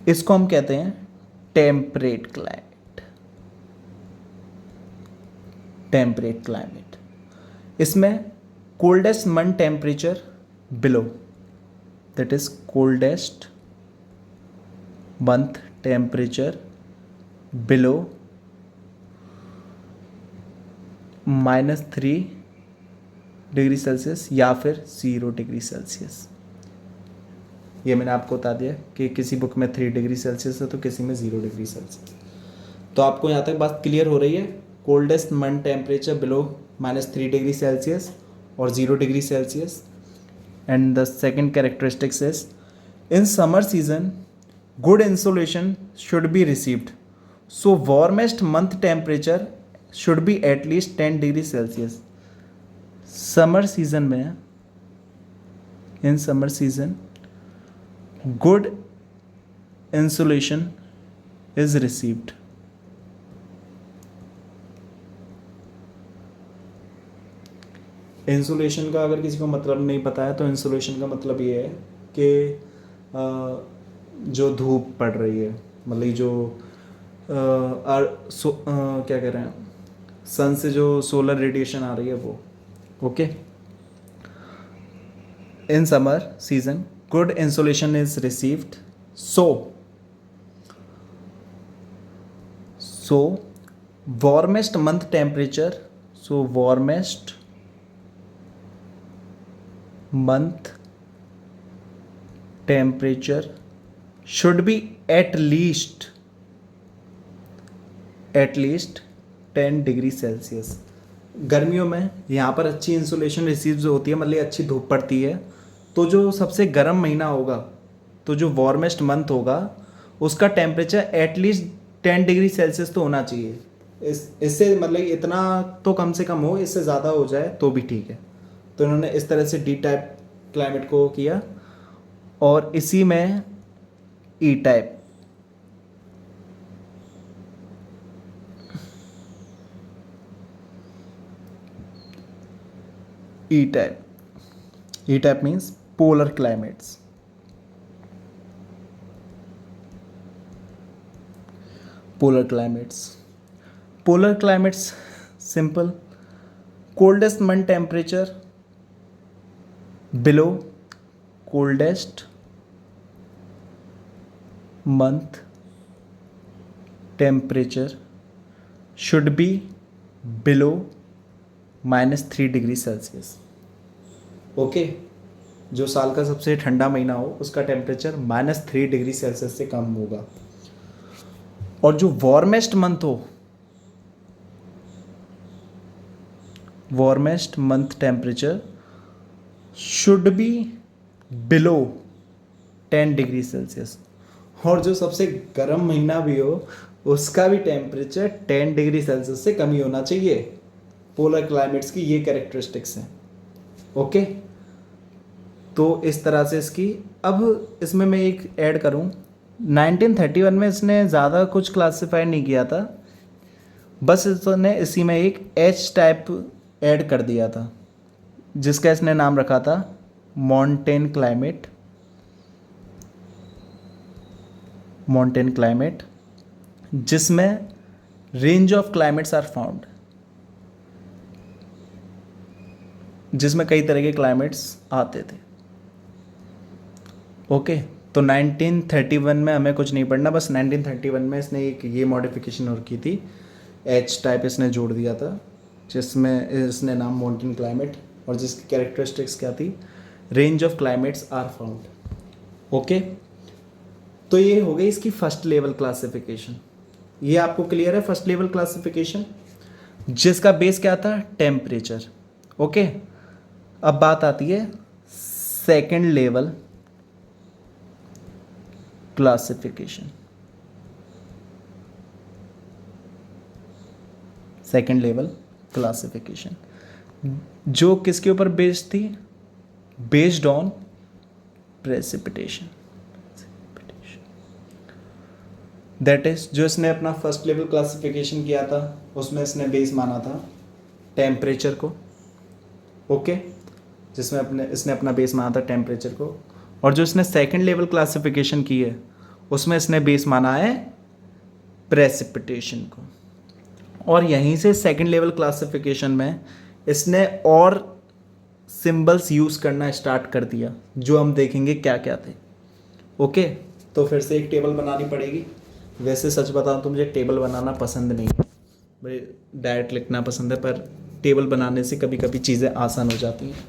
इसको हम कहते हैं टेम्परेट क्लाइमेट। टेम्परेट क्लाइमेट, इसमें coldest month temperature below, that is coldest month temperature below -3 degree Celsius या फिर 0 डिग्री सेल्सियस। ये मैंने आपको बता दिया कि किसी बुक में 3 डिग्री सेल्सियस है तो किसी में 0 डिग्री सेल्सियस। तो आपको यहाँ तक बात क्लियर हो रही है? Coldest month temperature below -3 degree Celsius और 0 degree Celsius. And the second characteristics is in summer season good insulation should be received, so warmest month temperature should be at least 10 degree Celsius. Summer season में, in summer season good insulation is received. Insulation का अगर किसी को मतलब नहीं पता है तो इंसुलेशन का मतलब ये है कि जो धूप पड़ रही है, मतलब जो क्या कह रहे हैं, सन से जो सोलर रेडिएशन आ रही है वो। Okay, in summer season good insulation is received, so warmest month temperature, so warmest month temperature should be at least 10 degree Celsius. गर्मियों में यहाँ पर अच्छी इंसुलेशन रिसीव होती है, मतलब अच्छी धूप पड़ती है, तो जो सबसे गर्म महीना होगा, तो जो वार्मेस्ट मंथ होगा उसका टेम्परेचर एटलीस्ट 10 डिग्री सेल्सियस तो होना चाहिए। इससे मतलब इतना तो कम से कम हो, इससे ज़्यादा हो जाए तो भी ठीक है। तो इन्होंने इस तरह से डी टाइप क्लाइमेट को किया, और इसी में E type, E type means polar climates. Polar climates simple, coldest month temperature below coldest month temperature should be below -3 degree Celsius. Okay, जो साल का सबसे ठंडा महीना हो उसका टेम्परेचर -3 डिग्री सेल्सियस से कम होगा, और जो वार्मेस्ट मंथ हो, warmest month temperature should be below 10 degree Celsius, और जो सबसे गर्म महीना भी हो उसका भी टेम्परेचर 10 डिग्री सेल्सियस से कम ही होना चाहिए। पोलर क्लाइमेट्स की ये कैरेक्टरिस्टिक्स हैं। ओके, तो इस तरह से इसकी, अब इसमें मैं एक ऐड करूं, 1931 में इसने ज़्यादा कुछ क्लासिफाई नहीं किया था, बस इसने इसी में एक एच टाइप ऐड कर दिया था, जिसका इसने नाम रखा था माउंटेन क्लाइमेट। माउंटेन क्लाइमेट, जिसमें range of climates are found, जिसमें कई तरह के क्लाइमेट्स आते थे। ओके, तो 1931 में हमें कुछ नहीं पढ़ना, बस 1931 में इसने एक ये मॉडिफिकेशन और की थी, एच टाइप इसने जोड़ दिया था, जिसमें इसने नाम माउंटेन क्लाइमेट, और जिसकी कैरेक्टरिस्टिक्स क्या थी, range of climates are found. Okay, तो ये हो गई इसकी फर्स्ट लेवल क्लासिफिकेशन। ये आपको क्लियर है, फर्स्ट लेवल क्लासिफिकेशन, जिसका बेस क्या था, टेम्परेचर। ओके, अब बात आती है second level classification. Second level classification जो किसके ऊपर बेस्ड थी, based on precipitation. That is, जो इसने अपना फर्स्ट लेवल क्लासिफिकेशन किया था उसमें इसने बेस माना था टेम्परेचर को। ओके, जिसमें इसने अपना बेस माना था टेम्परेचर को, और जो इसने सेकंड लेवल क्लासिफिकेशन की है उसमें इसने बेस माना है प्रेसिपिटेशन को। और यहीं से सेकंड लेवल क्लासिफिकेशन में इसने और सिंबल्स यूज़ करना स्टार्ट कर दिया, जो हम देखेंगे क्या क्या थे। ओके, तो फिर से एक टेबल बनानी पड़ेगी। वैसे सच बताऊं तो मुझे टेबल बनाना पसंद नहीं है, मुझे डायरेक्ट लिखना पसंद है, पर टेबल बनाने से कभी कभी चीज़ें आसान हो जाती हैं,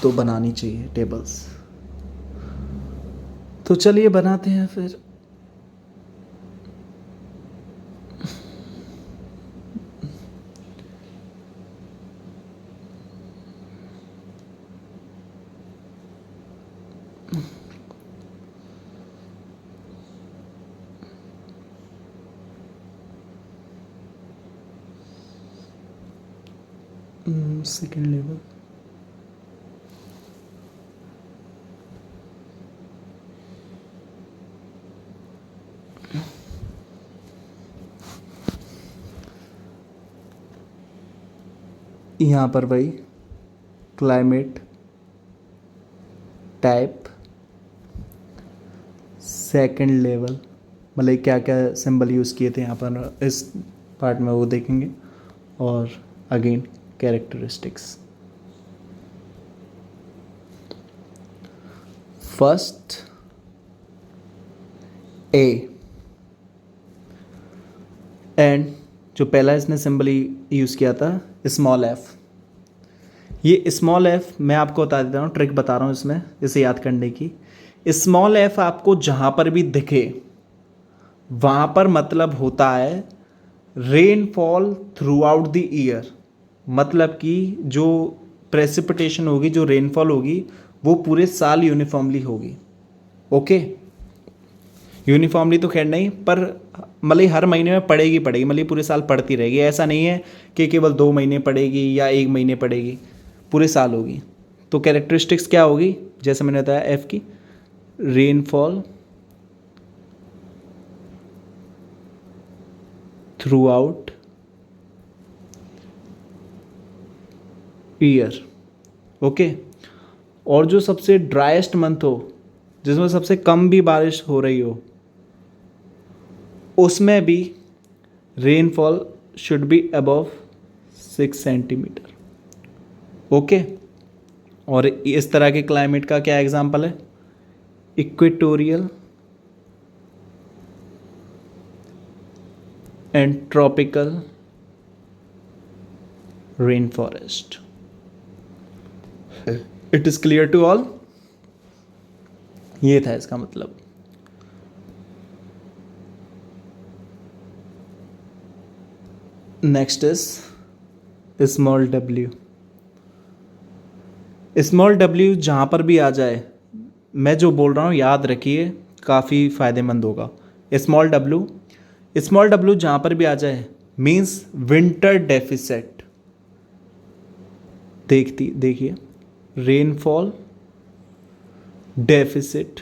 तो बनानी चाहिए टेबल्स। तो चलिए बनाते हैं फिर। सेकेंड लेवल, यहाँ पर भाई क्लाइमेट टाइप सेकंड लेवल, मतलब क्या क्या सिंबल यूज़ किए थे यहाँ पर इस पार्ट में वो देखेंगे। और again characteristics, first A, and जो पहला इसने सिंबल यूज़ किया था स्मॉल एफ। ये स्मॉल एफ मैं आपको बता देता हूँ, ट्रिक बता रहा हूँ इसमें इसे याद करने की। स्मॉल एफ आपको जहाँ पर भी दिखे वहाँ पर मतलब होता है rainfall throughout the year, मतलब कि जो प्रेसिपिटेशन होगी, जो रेनफॉल होगी, वो पूरे साल यूनिफॉर्मली होगी। ओके, यूनिफॉर्मली तो खैर नहीं, पर मतलब हर महीने में पड़ेगी पड़ेगी, मतलब पूरे साल पड़ती रहेगी। ऐसा नहीं है कि केवल 2 महीने पड़ेगी या 1 महीने पड़ेगी, पूरे साल होगी। तो कैरेक्टरिस्टिक्स क्या होगी, जैसे मैंने बताया एफ की, rainfall throughout year. Okay, और जो सबसे ड्राइएस्ट मंथ हो, जिसमें सबसे कम भी बारिश हो रही हो, उसमें भी rainfall should be above 6 centimetre. Okay, और इस तरह के क्लाइमेट का क्या एग्जांपल है, equatorial and tropical rain forest. It is clear to all, ये था इसका मतलब। Next is small W. Small W जहाँ पर भी आ जाए, मैं जो बोल रहा हूँ याद रखिए, काफ़ी फ़ायदेमंद होगा। स्मॉल डब्ल्यू जहाँ पर भी आ जाए मीन्स विंटर डेफिसिट। देखिए, रेनफॉल डेफिसिट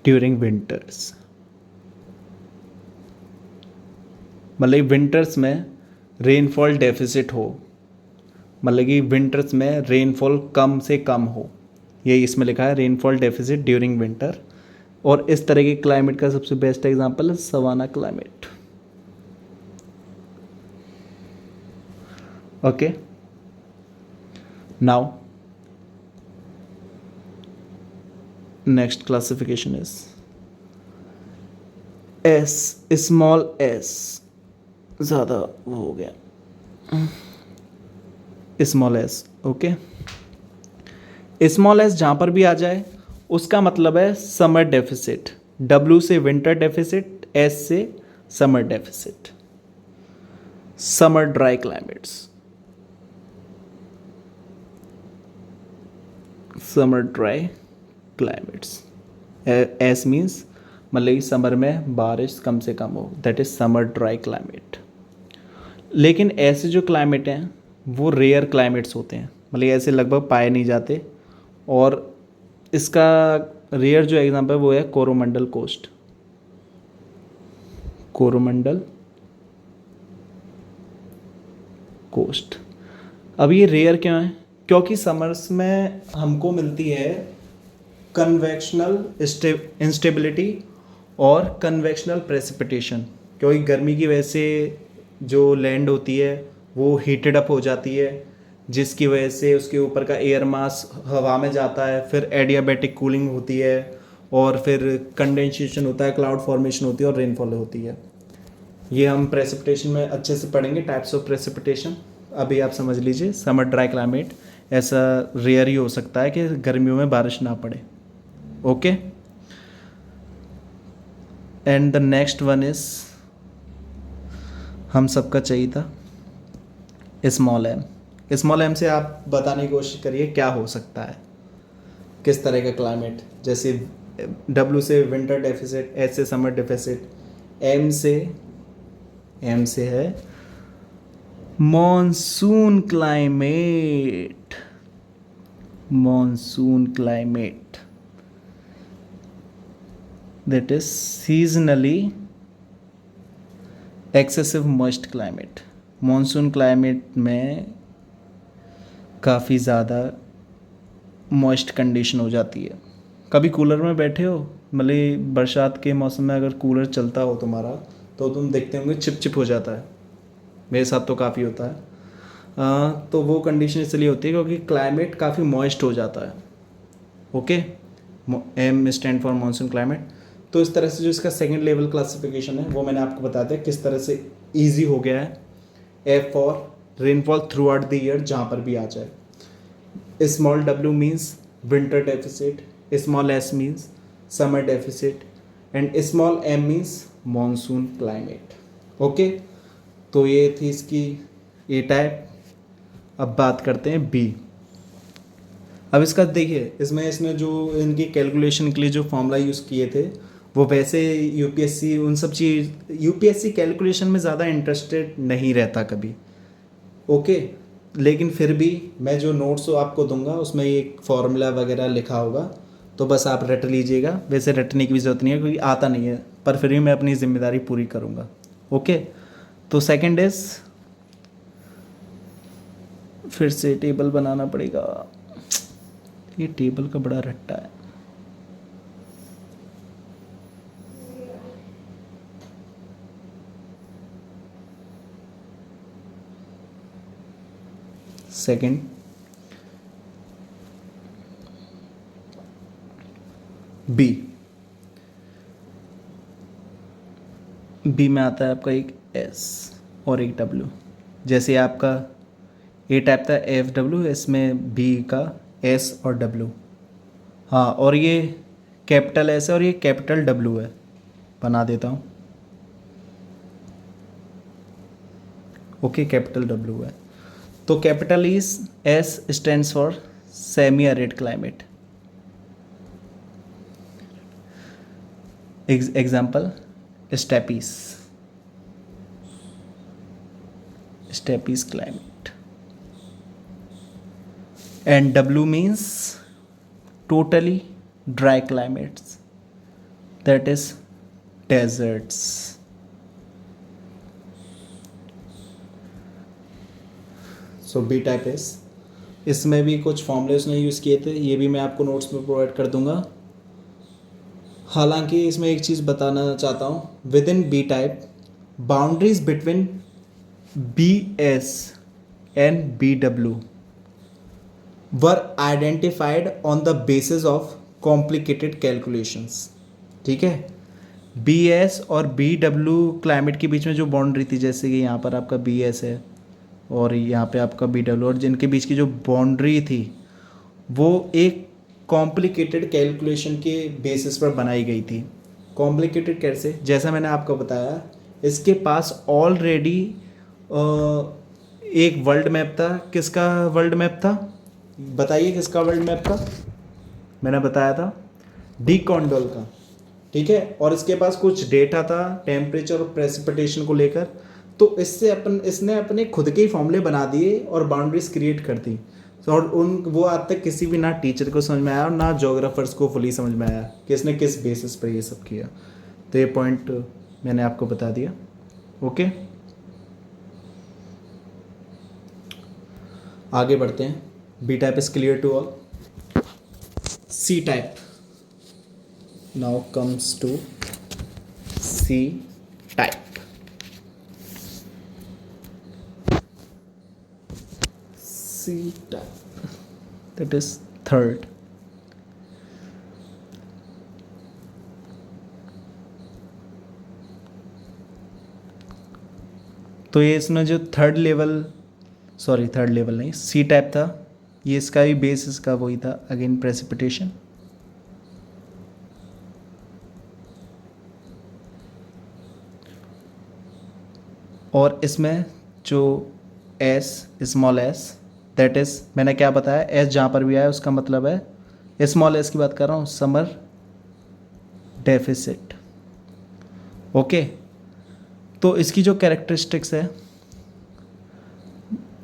ड्यूरिंग विंटर्स। मतलब विंटर्स में रेनफॉल डेफिसिट हो, मतलब कि विंटर्स में रेनफॉल कम से कम हो, यही इसमें लिखा है रेनफॉल डेफिसिट ड्यूरिंग विंटर। और इस तरह के क्लाइमेट का सबसे बेस्ट एग्जांपल है savanna climate. Okay, now next classification is S, small S, ज़्यादा वो हो गया, small S. Okay, small S जहाँ पर भी आ जाए उसका मतलब है समर डेफिसिट। डब्ल्यू से विंटर डेफिसिट, एस से summer deficit. Summer dry climates, summer dry climates. S means मतलब कि समर में बारिश कम से कम हो, that is summer dry climate. लेकिन ऐसे जो क्लाइमेट हैं वो रेयर क्लाइमेट्स होते हैं, मतलब ऐसे लगभग पाए नहीं जाते। और इसका रेयर जो एग्जांपल वो है कोरोमंडल कोस्ट। कोरोमंडल कोस्ट। अब ये रेयर क्यों है? क्योंकि समर्स में हमको मिलती है कन्वेक्शनल इंस्टेबिलिटी और कन्वेक्शनल प्रेसिपिटेशन, क्योंकि गर्मी की वजह से जो लैंड होती है वो हीटेड अप हो जाती है, जिसकी वजह से उसके ऊपर का एयर मास हवा में जाता है, फिर एडियाबैटिक कूलिंग होती है, और फिर कंडेंसेशन होता है, क्लाउड फॉर्मेशन होती है और रेनफॉल होती है। ये हम प्रेसिपिटेशन में अच्छे से पढ़ेंगे, टाइप्स ऑफ प्रेसिपिटेशन। अभी आप समझ लीजिए समर ड्राई क्लाइमेट ऐसा रेयर ही हो सकता है कि गर्मियों में बारिश ना पड़े। Okay, and the next one is हम सबका चाहिए था स्मॉल एम। स्मॉल एम से आप बताने की कोशिश करिए क्या हो सकता है, किस तरह का क्लाइमेट। जैसे डब्ल्यू से विंटर डेफिसिट, एस से समर डेफिसिट, एम से है monsoon climate. Monsoon climate that is seasonally excessive moist climate. Monsoon climate में काफ़ी ज़्यादा मॉइस्ट कंडीशन हो जाती है। कभी कूलर में बैठे हो, मतलब बरसात के मौसम में अगर कूलर चलता हो तुम्हारा तो तुम देखते होंगे चिप चिप हो जाता है, मेरे साथ तो काफ़ी होता है। तो वो कंडीशन इसलिए होती है क्योंकि क्लाइमेट काफ़ी मॉइस्ट हो जाता है। Okay, M stand for monsoon climate. तो इस तरह से जो इसका सेकंड लेवल क्लासिफिकेशन है वो मैंने आपको बता दिया किस तरह से ईजी हो गया है। F for rainfall throughout the year, जहाँ पर भी आ जाए। Small W means winter deficit, small S means summer deficit, and small M means monsoon climate. Okay, तो ये थी इसकी ए टाइप। अब बात करते हैं बी। अब इसका देखिए, इसमें जो इनकी कैलकुलेशन के लिए जो फॉर्मूला यूज़ किए थे वो वैसे यूपीएससी उन सब चीज़ यूपीएससी कैलकुलेशन में ज़्यादा इंटरेस्टेड नहीं रहता कभी। ओके, लेकिन फिर भी मैं जो नोट्स आपको दूंगा उसमें ये फार्मूला वगैरह लिखा होगा, तो बस आप रट लीजिएगा। वैसे रटने की भी ज़रूरत नहीं है क्योंकि आता नहीं है, पर फिर भी मैं अपनी जिम्मेदारी पूरी करूँगा। ओके, तो सेकंड इज, फिर से टेबल बनाना पड़ेगा, ये टेबल का बड़ा रट्टा है। Second, B. बी में आता है आपका एक एस और एक डब्ल्यू। जैसे आपका ए टाइप था एफ डब्ल्यू, इसमें बी का एस और डब्ल्यू। हाँ, और ये कैपिटल एस है और ये कैपिटल डब्ल्यू है, बना देता हूँ। ओके, कैपिटल डब्ल्यू है। तो capital is S stands for semi arid climate. Example steppes, steppes climate. And W means totally dry climates, that is deserts. So B type is, इसमें भी कुछ फॉर्मूले उसने यूज़ किए थे, ये भी मैं आपको नोट्स में प्रोवाइड कर दूंगा। हालांकि इसमें एक चीज़ बताना चाहता हूँ, within B type boundaries between B S and B W were identified on the basis of complicated calculations. ठीक है, बी एस और बी डब्ल्यू क्लाइमेट के बीच में जो बाउंड्री थी, जैसे कि यहाँ पर आपका बी एस है और यहाँ पे आपका बी डब्ल्यू, और जिनके बीच की जो बाउंड्री थी वो एक कॉम्प्लिकेटेड कैलकुलेशन के बेसिस पर बनाई गई थी। कॉम्प्लिकेटेड कैसे, जैसा मैंने आपको बताया, इसके पास ऑलरेडी एक वर्ल्ड मैप था। किसका वर्ल्ड मैप था बताइए, किसका वर्ल्ड मैप था? मैंने बताया था डी कॉन्डोल का। ठीक है, और इसके पास कुछ डेटा था टेम्परेचर और प्रेसिपिटेशन को लेकर, तो इसने अपने खुद के ही फॉर्मूले बना दिए और बाउंड्रीज क्रिएट कर दी। और वो आज तक किसी भी ना टीचर को समझ में आया और ना जोग्राफर्स को फुली समझ में आया कि इसने किस बेसिस पर ये सब किया। तो ये पॉइंट मैंने आपको बता दिया। ओके, आगे बढ़ते हैं। B type is clear to all. C type now comes to C type. C type, that is third. तो ये इसमें जो थर्ड लेवल नहीं, सी टाइप था, ये इसका भी बेस इसका वही था, अगेन प्रेसिपिटेशन। और इसमें जो S, small S, that is, मैंने क्या बताया, एस जहाँ पर भी आया उसका मतलब है, स्मॉल एस की बात कर रहा हूँ, समर डेफिसिट। ओके, तो इसकी जो कैरेक्टरिस्टिक्स है,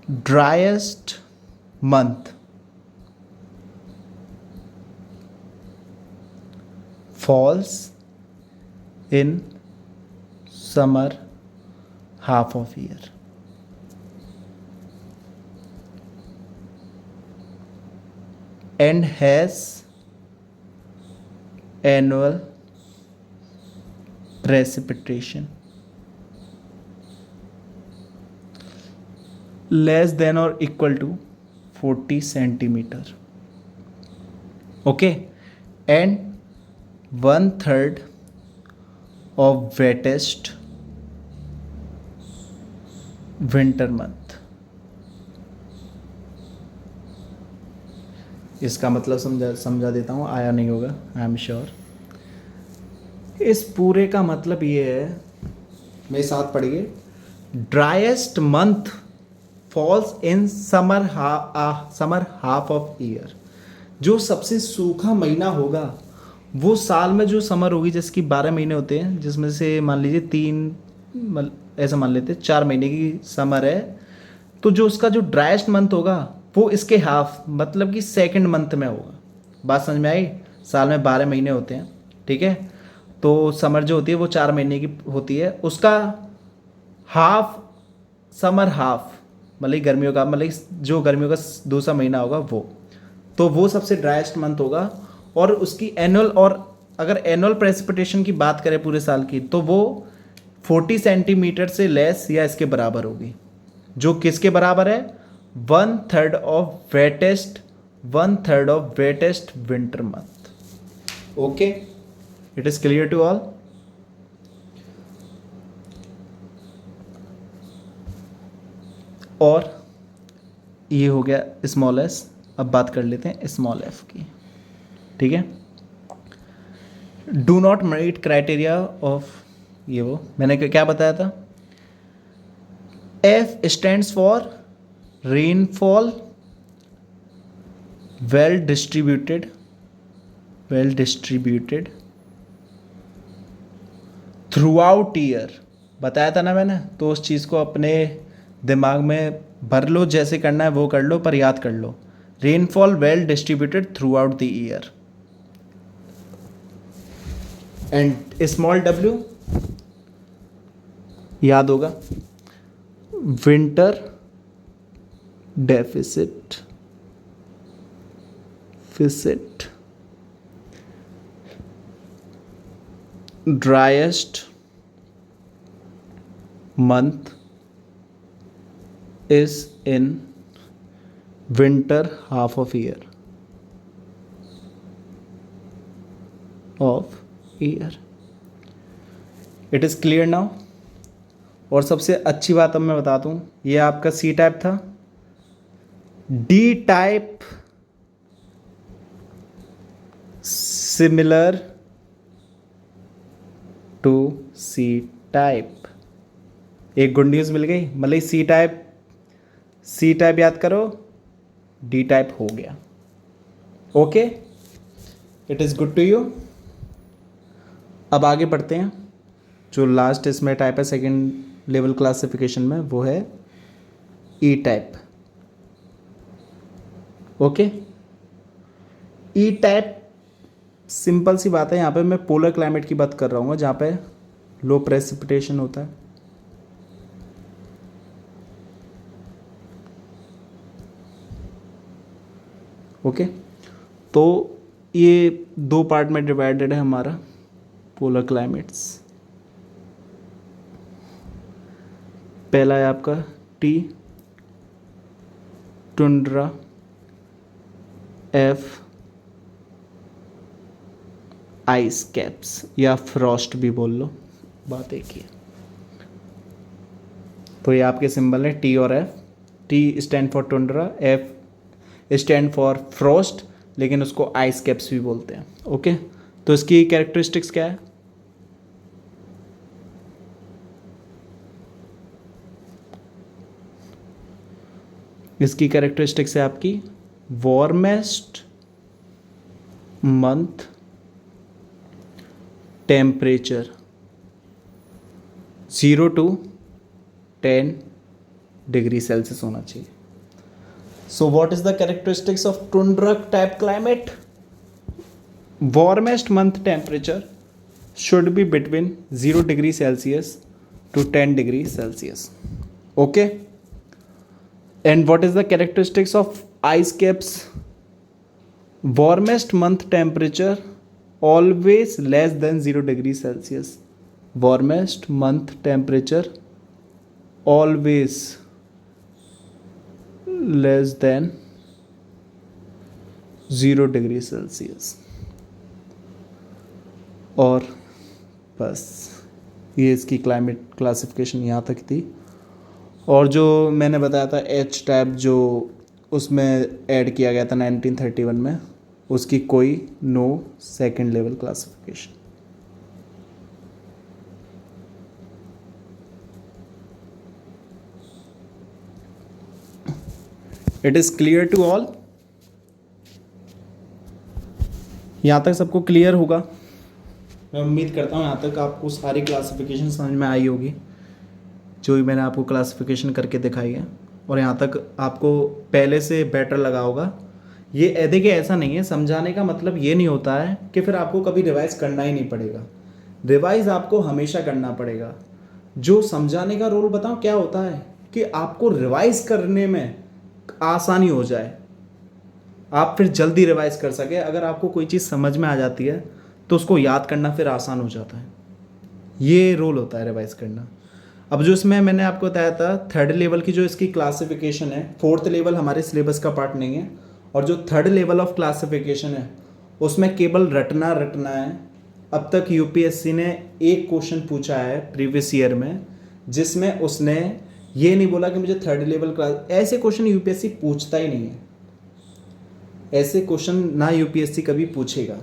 driest month falls in summer half of year, and has annual precipitation less than or equal to 40 centimeter. Okay, and 1/3 of wettest winter month. इसका मतलब समझा देता हूँ, आया नहीं होगा, आई एम श्योर। इस पूरे का मतलब ये है, मेरे साथ पढ़िए, driest month falls in summer half of year. जो सबसे सूखा महीना होगा वो साल में जो समर होगी, जिसकी 12 महीने होते हैं, जिसमें से मान लीजिए ऐसा मान लेते 4 महीने की समर है, तो जो उसका जो ड्राइएस्ट मंथ होगा वो इसके हाफ, मतलब कि सेकंड मंथ में होगा। बात समझ में आई? साल में 12 महीने होते हैं, ठीक है, तो समर जो होती है वो 4 महीने की होती है, उसका हाफ, समर हाफ, मतलब गर्मियों का, मतलब जो गर्मियों का दूसरा महीना होगा वो सबसे ड्राइएस्ट मंथ होगा। और उसकी एनुअल, और अगर एनुअल प्रेसिपिटेशन की बात करें पूरे साल की, तो वो 40 सेंटीमीटर से लेस या इसके बराबर होगी। जो किसके बराबर है? 1/3 of wettest winter month. Okay, it is clear to all. और ये हो गया स्मॉल एस। अब बात कर लेते हैं स्मॉल एफ की, ठीक है। Do not meet criteria of, ये वो मैंने क्या बताया था, F stands for rainfall well distributed throughout year. बताया था ना मैंने, तो उस चीज़ को अपने दिमाग में भर लो, जैसे करना है वो कर लो, पर याद कर लो, rainfall well distributed throughout the year. And small W याद होगा, विंटर डेफिसिट, फिसिट, driest month is in winter half of year of year. It is clear now. और सबसे अच्छी बात अब मैं बता दूं, ये आपका सी टाइप था. D type similar to C type. एक गुड न्यूज़ मिल गई, मतलब सी टाइप याद करो, डी टाइप हो गया. Okay, it is good to you. अब आगे बढ़ते हैं. जो लास्ट इसमें टाइप है सेकेंड लेवल क्लासिफिकेशन में, वो है ई टाइप. ओके, ई टाइप सिंपल सी बात है. यहाँ पे मैं पोलर क्लाइमेट की बात कर रहा हूँ, जहाँ पे लो प्रेसिपिटेशन होता है. ओके, तो ये दो पार्ट में डिवाइडेड है हमारा पोलर क्लाइमेट्स. पहला है आपका T tundra, F ice caps या फ्रॉस्ट भी बोल लो, बात एक ही है. तो ये आपके सिंबल है टी और F. T stand for tundra, F stand for Frost, लेकिन उसको आइस कैप्स भी बोलते हैं. ओके, तो इसकी कैरेक्टरिस्टिक्स क्या है? इसकी कैरेक्टरिस्टिक्स है आपकी warmest month temperature 0 to 10 degree Celsius होना चाहिए. So what is the characteristics of tundra type climate? Warmest month temperature should be between 0 degree Celsius to 10 degree Celsius. Okay. And what is the characteristics of ice caps? Warmest month temperature always less than 0 degree Celsius. Warmest month temperature always less than 0 degree Celsius. और बस ये इसकी climate classification यहाँ तक थी. और जो मैंने बताया था एच टाइप, जो उसमें ऐड किया गया था 1931 में, उसकी कोई no second level classification. It is clear to all. यहाँ तक सबको क्लियर होगा, मैं उम्मीद करता हूँ. यहाँ तक आपको सारी क्लासिफिकेशन समझ में आई होगी, जो भी मैंने आपको क्लासिफिकेशन करके दिखाई है. और यहाँ तक आपको पहले से बेटर लगा होगा. ये देखिए, ऐसा नहीं है, समझाने का मतलब ये नहीं होता है कि फिर आपको कभी रिवाइज करना ही नहीं पड़ेगा. रिवाइज आपको हमेशा करना पड़ेगा. जो समझाने का रोल बताऊँ क्या होता है, कि आपको रिवाइज करने में आसानी हो जाए, आप फिर जल्दी रिवाइज कर सके. अगर आपको कोई चीज़ समझ में आ जाती है तो उसको याद करना फिर आसान हो जाता है. ये रोल होता है रिवाइज करना. अब जो इसमें मैंने आपको बताया था थर्ड लेवल की जो इसकी क्लासिफिकेशन है, फोर्थ लेवल हमारे सिलेबस का पार्ट नहीं है. और जो थर्ड लेवल ऑफ क्लासिफिकेशन है उसमें केवल रटना है. अब तक यूपीएससी ने एक क्वेश्चन पूछा है प्रीवियस ईयर में, जिसमें उसने ये नहीं बोला कि मुझे थर्ड लेवल क्लास. ऐसे क्वेश्चन यूपीएससी पूछता ही नहीं है. ऐसे क्वेश्चन ना यूपीएससी कभी पूछेगा.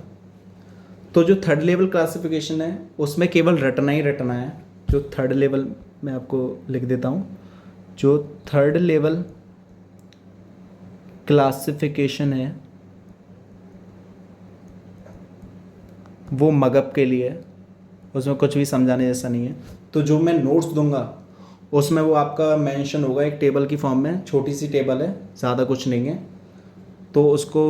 तो जो थर्ड लेवल क्लासिफिकेशन है उसमें केवल रटना है. जो थर्ड लेवल मैं आपको लिख देता हूँ, जो थर्ड लेवल क्लासिफिकेशन है वो मगअप के लिए है. उसमें कुछ भी समझाने जैसा नहीं है. तो जो मैं नोट्स दूंगा उसमें वो आपका मेंशन होगा एक टेबल की फॉर्म में. छोटी सी टेबल है, ज़्यादा कुछ नहीं है. तो उसको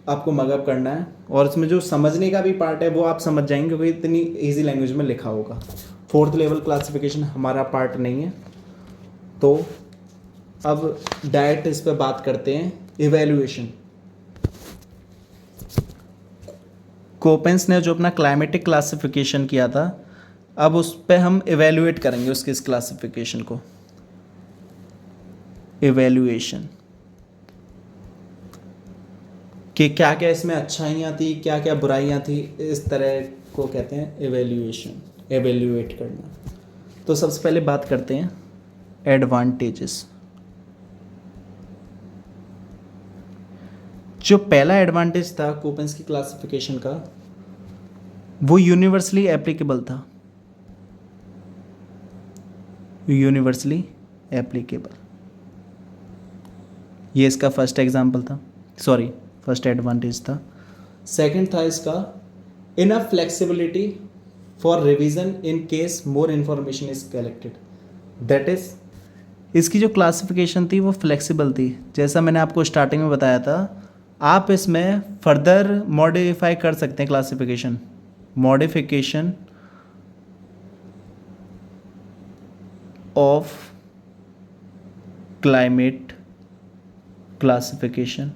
आपको मगअप करना है. और इसमें जो समझने का भी पार्ट है वो आप समझ जाएंगे, क्योंकि इतनी इजी लैंग्वेज में लिखा होगा. फोर्थ लेवल क्लासिफिकेशन हमारा पार्ट नहीं है. तो अब डायरेक्ट इस पर बात करते हैं, इवैल्यूएशन। कोपेंस ने जो अपना क्लाइमेटिक क्लासिफिकेशन किया था, अब उस पर हम इवैल्यूएट करेंगे उसके इस क्लासिफिकेशन को। इवैल्यूएशन कि क्या क्या इसमें अच्छाइयाँ थी, क्या क्या बुराइयाँ थी, इस तरह को कहते हैं इवैल्यूएशन, एवेल्यूएट करना। तो सबसे पहले बात करते हैं एडवांटेजेस। जो पहला एडवांटेज था कोपेंस की क्लासिफिकेशन का, वो यूनिवर्सली एप्लीकेबल था। यूनिवर्सली एप्लीकेबल, ये इसका फर्स्ट एग्जाम्पल था, सॉरी फर्स्ट एडवांटेज था। सेकंड था इसका enough flexibility for revision in case more information is collected. That is, इसकी जो क्लासिफिकेशन थी वो फ्लेक्सिबल थी। जैसा मैंने आपको स्टार्टिंग में बताया था, आप इसमें फर्दर मॉडिफाई कर सकते हैं classification. Modification of climate classification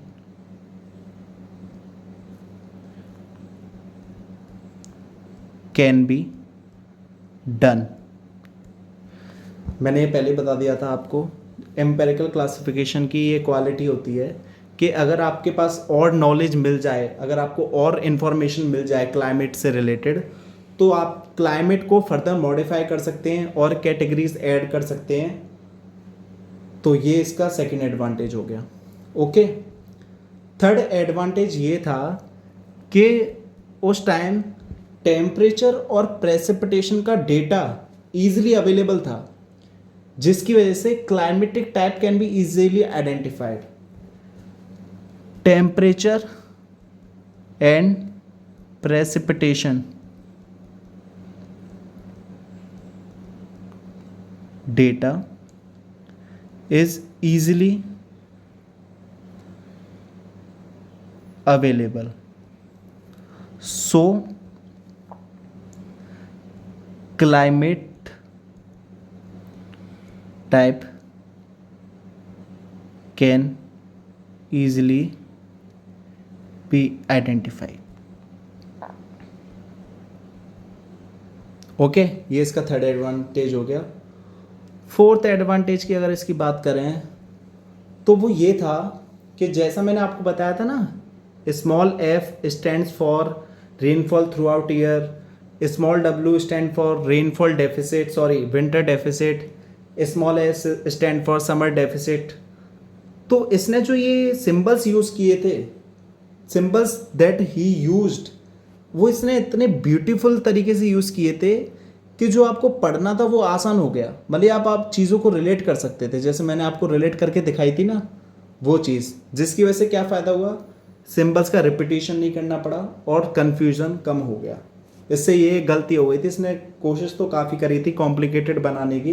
can be done. मैंने ये पहले बता दिया था आपको, एम्पेरिकल क्लासिफिकेशन की ये क्वालिटी होती है कि अगर आपके पास और नॉलेज मिल जाए, अगर आपको और इन्फॉर्मेशन मिल जाए क्लाइमेट से रिलेटेड, तो आप क्लाइमेट को फर्दर मॉडिफाई कर सकते हैं और कैटेगरीज ऐड कर सकते हैं। तो ये इसका सेकंड एडवांटेज हो गया। ओके, थर्ड एडवांटेज ये था कि उस टाइम टेम्परेचर और प्रेसिपिटेशन का डेटा ईजिली अवेलेबल था, जिसकी वजह से climatic type can be easily identified. Temperature and precipitation data is easily available, so climate type can easily be identified. Okay, ये इसका थर्ड एडवांटेज हो गया। फोर्थ एडवांटेज की अगर इसकी बात करें तो वो ये था कि जैसा मैंने आपको बताया था ना, small F stands for rainfall throughout year, small W stand for rainfall deficit, sorry winter deficit, small S stand for summer deficit. तो इसने जो ये सिंबल्स यूज़ किए थे, सिंबल्स दैट ही यूज्ड, वो इसने इतने ब्यूटीफुल तरीके से यूज़ किए थे कि जो आपको पढ़ना था वो आसान हो गया। मतलब आप चीज़ों को रिलेट कर सकते थे, जैसे मैंने आपको रिलेट करके दिखाई थी ना वो चीज़, जिसकी वजह से क्या फ़ायदा हुआ, सिंबल्स का रिपीटिशन नहीं करना पड़ा और कन्फ्यूज़न कम हो गया। इससे ये गलती हो गई थी, इसने कोशिश तो काफ़ी करी थी कॉम्प्लिकेटेड बनाने की,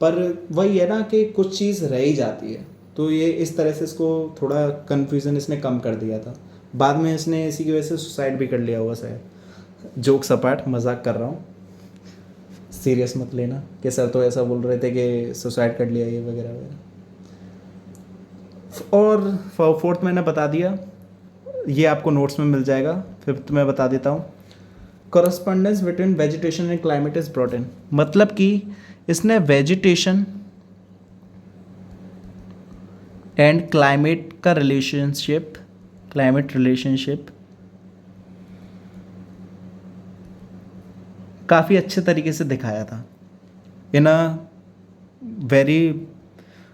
पर वही है ना कि कुछ चीज़ रह ही जाती है। तो ये इस तरह से इसको थोड़ा कन्फ्यूज़न इसने कम कर दिया था। बाद में इसने इसी की वजह से सुसाइड भी कर लिया हुआ शायद। जोक सपाट, मजाक कर रहा हूँ, सीरियस मत लेना कि सर तो ऐसा बोल रहे थे कि सुसाइड कर लिया ये वगैरह वगैरह। और फोर्थ मैंने बता दिया, ये आपको नोट्स में मिल जाएगा। फिफ्थ मैं बता देता हूँ, correspondence between vegetation and climate is brought in. मतलब कि इसने वेजिटेशन एंड क्लाइमेट का रिलेशनशिप, क्लाइमेट रिलेशनशिप काफ़ी अच्छे तरीके से दिखाया था, in a very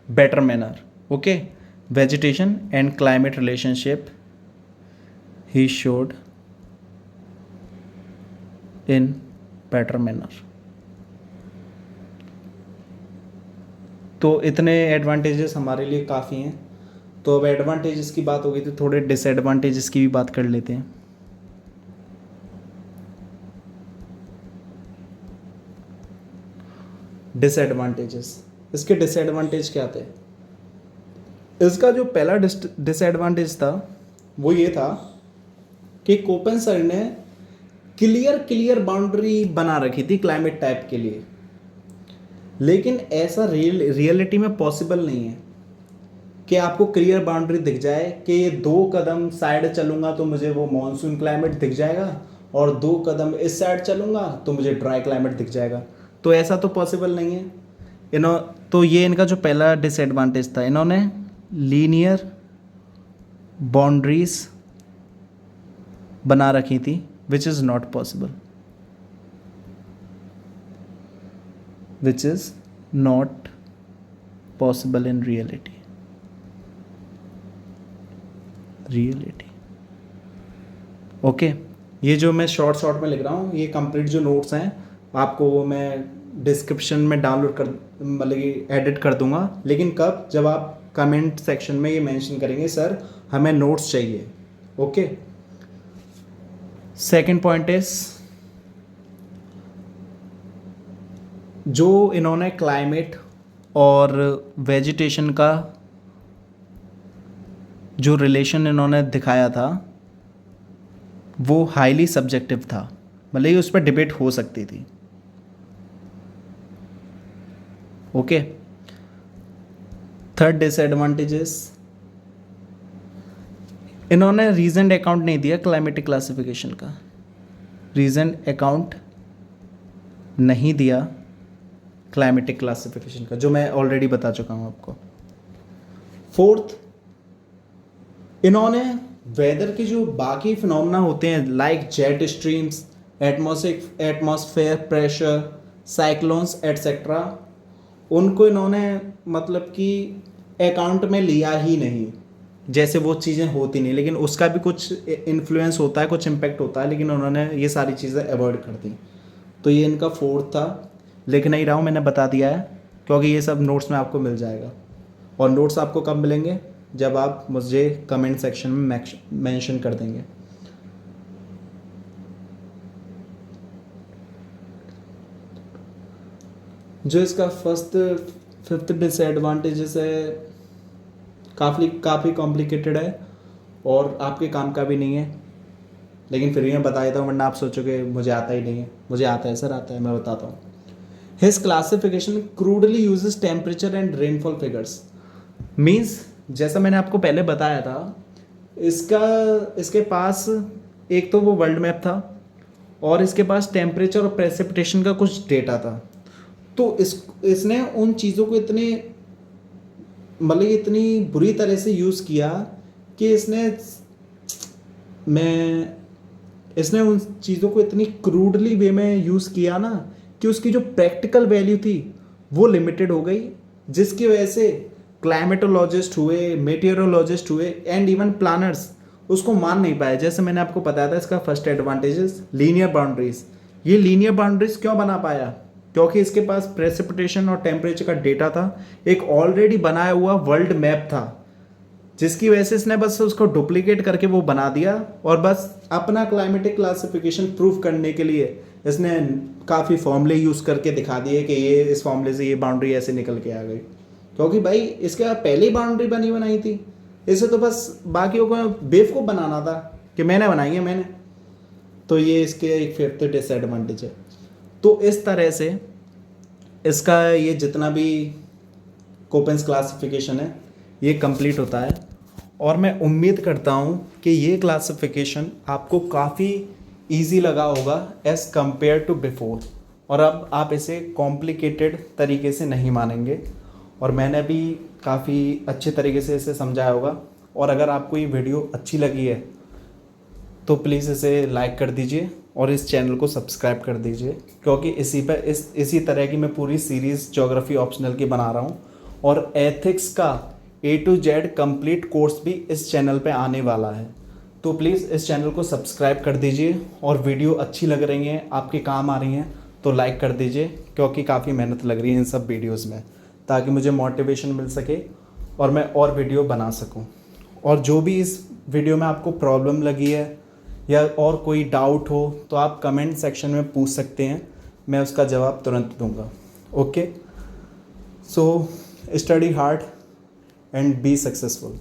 better manner. Okay, vegetation and climate relationship ही शोड इन बेटर मैनर। तो इतने एडवांटेजेस हमारे लिए काफ़ी हैं। तो अब एडवांटेजेस की बात हो गई, तो थोड़े डिसएडवांटेजेस की भी बात कर लेते हैं। डिसएडवांटेजेस, इसके डिसएडवांटेज क्या थे? इसका जो पहला डिसएडवांटेज था वो ये था कि कोपेन सर ने क्लियर बाउंड्री बना रखी थी क्लाइमेट टाइप के लिए, लेकिन ऐसा रियलिटी में पॉसिबल नहीं है। कि आपको क्लियर बाउंड्री दिख जाए कि ये 2 कदम साइड चलूँगा तो मुझे वो मॉनसून क्लाइमेट दिख जाएगा और 2 कदम इस साइड चलूँगा तो मुझे ड्राई क्लाइमेट दिख जाएगा। तो ऐसा तो पॉसिबल नहीं है। तो ये इनका जो पहला डिसएडवांटेज था, इन्होंने लीनियर बाउंड्रीज बना रखी थी which is not possible, which is not possible in reality. Okay, ये जो मैं शॉर्ट में लिख रहा हूँ, ये कंप्लीट जो नोट्स हैं आपको वो मैं डिस्क्रिप्शन में डाउनलोड कर मतलब कि एडिट कर दूंगा। लेकिन कब? जब आप कमेंट सेक्शन में ये मेंशन करेंगे सर हमें नोट्स चाहिए। ओके, सेकंड पॉइंट इज जो इन्होंने क्लाइमेट और वेजिटेशन का जो रिलेशन इन्होंने दिखाया था वो हाईली सब्जेक्टिव था, मतलब ये उस पर डिबेट हो सकती थी। ओके, थर्ड डिसएडवांटेजेस, इन्होंने रीजनड अकाउंट नहीं दिया क्लाइमेटिक क्लासिफिकेशन का, रीजनड अकाउंट नहीं दिया क्लाइमेटिक क्लासिफिकेशन का, जो मैं ऑलरेडी बता चुका हूँ आपको। फोर्थ, इन्होंने वेदर के जो बाकी फिनोमेना होते हैं like jet streams, atmosphere pressure, cyclones etcetera, उनको इन्होंने मतलब कि अकाउंट में लिया ही नहीं, जैसे वो चीज़ें होती नहीं, लेकिन उसका भी कुछ इन्फ्लुएंस होता है, कुछ इम्पैक्ट होता है, लेकिन उन्होंने ये सारी चीज़ें अवॉइड कर दी। तो ये इनका फोर्थ था। लिख नहीं रहा हूँ, मैंने बता दिया है क्योंकि ये सब नोट्स में आपको मिल जाएगा। और नोट्स आपको कब मिलेंगे? जब आप मुझे कमेंट सेक्शन में मेंशन कर देंगे। जो इसका फिफ्थ डिसएडवांटेजेस है, काफ़ी कॉम्प्लिकेटेड है और आपके काम का भी नहीं है, लेकिन फिर भी मैं बता देता हूँ, वरना आप सोचोगे मुझे आता ही नहीं है। मुझे आता है सर, आता है, मैं बताता हूँ। His classification crudely uses temperature and rainfall figures, means जैसा मैंने आपको पहले बताया था, इसके पास एक तो वो वर्ल्ड मैप था और इसके पास टेम्परेचर और प्रेसिपिटेशन का कुछ डेटा था। तो इसने उन चीज़ों को इतनी बुरी तरह से यूज़ किया कि इसने उन चीज़ों को इतनी क्रूडली वे में यूज़ किया ना कि उसकी जो प्रैक्टिकल वैल्यू थी वो लिमिटेड हो गई, जिसकी वजह से क्लाइमेटोलॉजिस्ट हुए, मेटेरोलॉजिस्ट हुए एंड इवन प्लानर्स उसको मान नहीं पाए। जैसे मैंने आपको बताया था, इसका फर्स्ट एडवांटेजेस लीनियर बाउंड्रीज। ये लीनियर बाउंड्रीज क्यों बना पाया? क्योंकि इसके पास प्रेसिपिटेशन और टेम्परेचर का डेटा था, एक ऑलरेडी बनाया हुआ वर्ल्ड मैप था, जिसकी वजह से इसने बस उसको डुप्लीकेट करके वो बना दिया और बस अपना क्लाइमेटिक क्लासिफिकेशन प्रूव करने के लिए इसने काफ़ी फॉर्मूले यूज़ करके दिखा दिए कि ये इस फॉर्मूले से ये बाउंड्री ऐसे निकल के आ गई। क्योंकि भाई इसके पहले ही बाउंड्री बनाई थी, इसे तो बस बाकियों को बेवकूफ़ बनाना था कि मैंने बनाई है मैंने। तो ये इसके एक फिफ्थ डिसएडवांटेज है। तो इस तरह से इसका ये जितना भी कोपेंस क्लासिफिकेशन है ये कंप्लीट होता है और मैं उम्मीद करता हूँ कि ये क्लासिफिकेशन आपको काफ़ी इजी लगा होगा एज़ कम्पेयर टू बिफोर, और अब आप इसे कॉम्प्लिकेटेड तरीके से नहीं मानेंगे और मैंने भी काफ़ी अच्छे तरीके से इसे समझाया होगा। और अगर आपको ये वीडियो अच्छी लगी है तो प्लीज़ इसे लाइक कर दीजिए और इस चैनल को सब्सक्राइब कर दीजिए, क्योंकि इसी तरह की मैं पूरी सीरीज़ ज्योग्राफी ऑप्शनल की बना रहा हूँ और एथिक्स का A to Z complete course भी इस चैनल पे आने वाला है। तो प्लीज़ इस चैनल को सब्सक्राइब कर दीजिए और वीडियो अच्छी लग रही हैं, आपके काम आ रही हैं तो लाइक कर दीजिए, क्योंकि काफ़ी मेहनत लग रही है इन सब वीडियोज़ में, ताकि मुझे मोटिवेशन मिल सके और मैं और वीडियो बना सकूं। और जो भी इस वीडियो में आपको प्रॉब्लम लगी है या और कोई डाउट हो तो आप कमेंट सेक्शन में पूछ सकते हैं, मैं उसका जवाब तुरंत दूंगा। Okay, so study hard and be successful.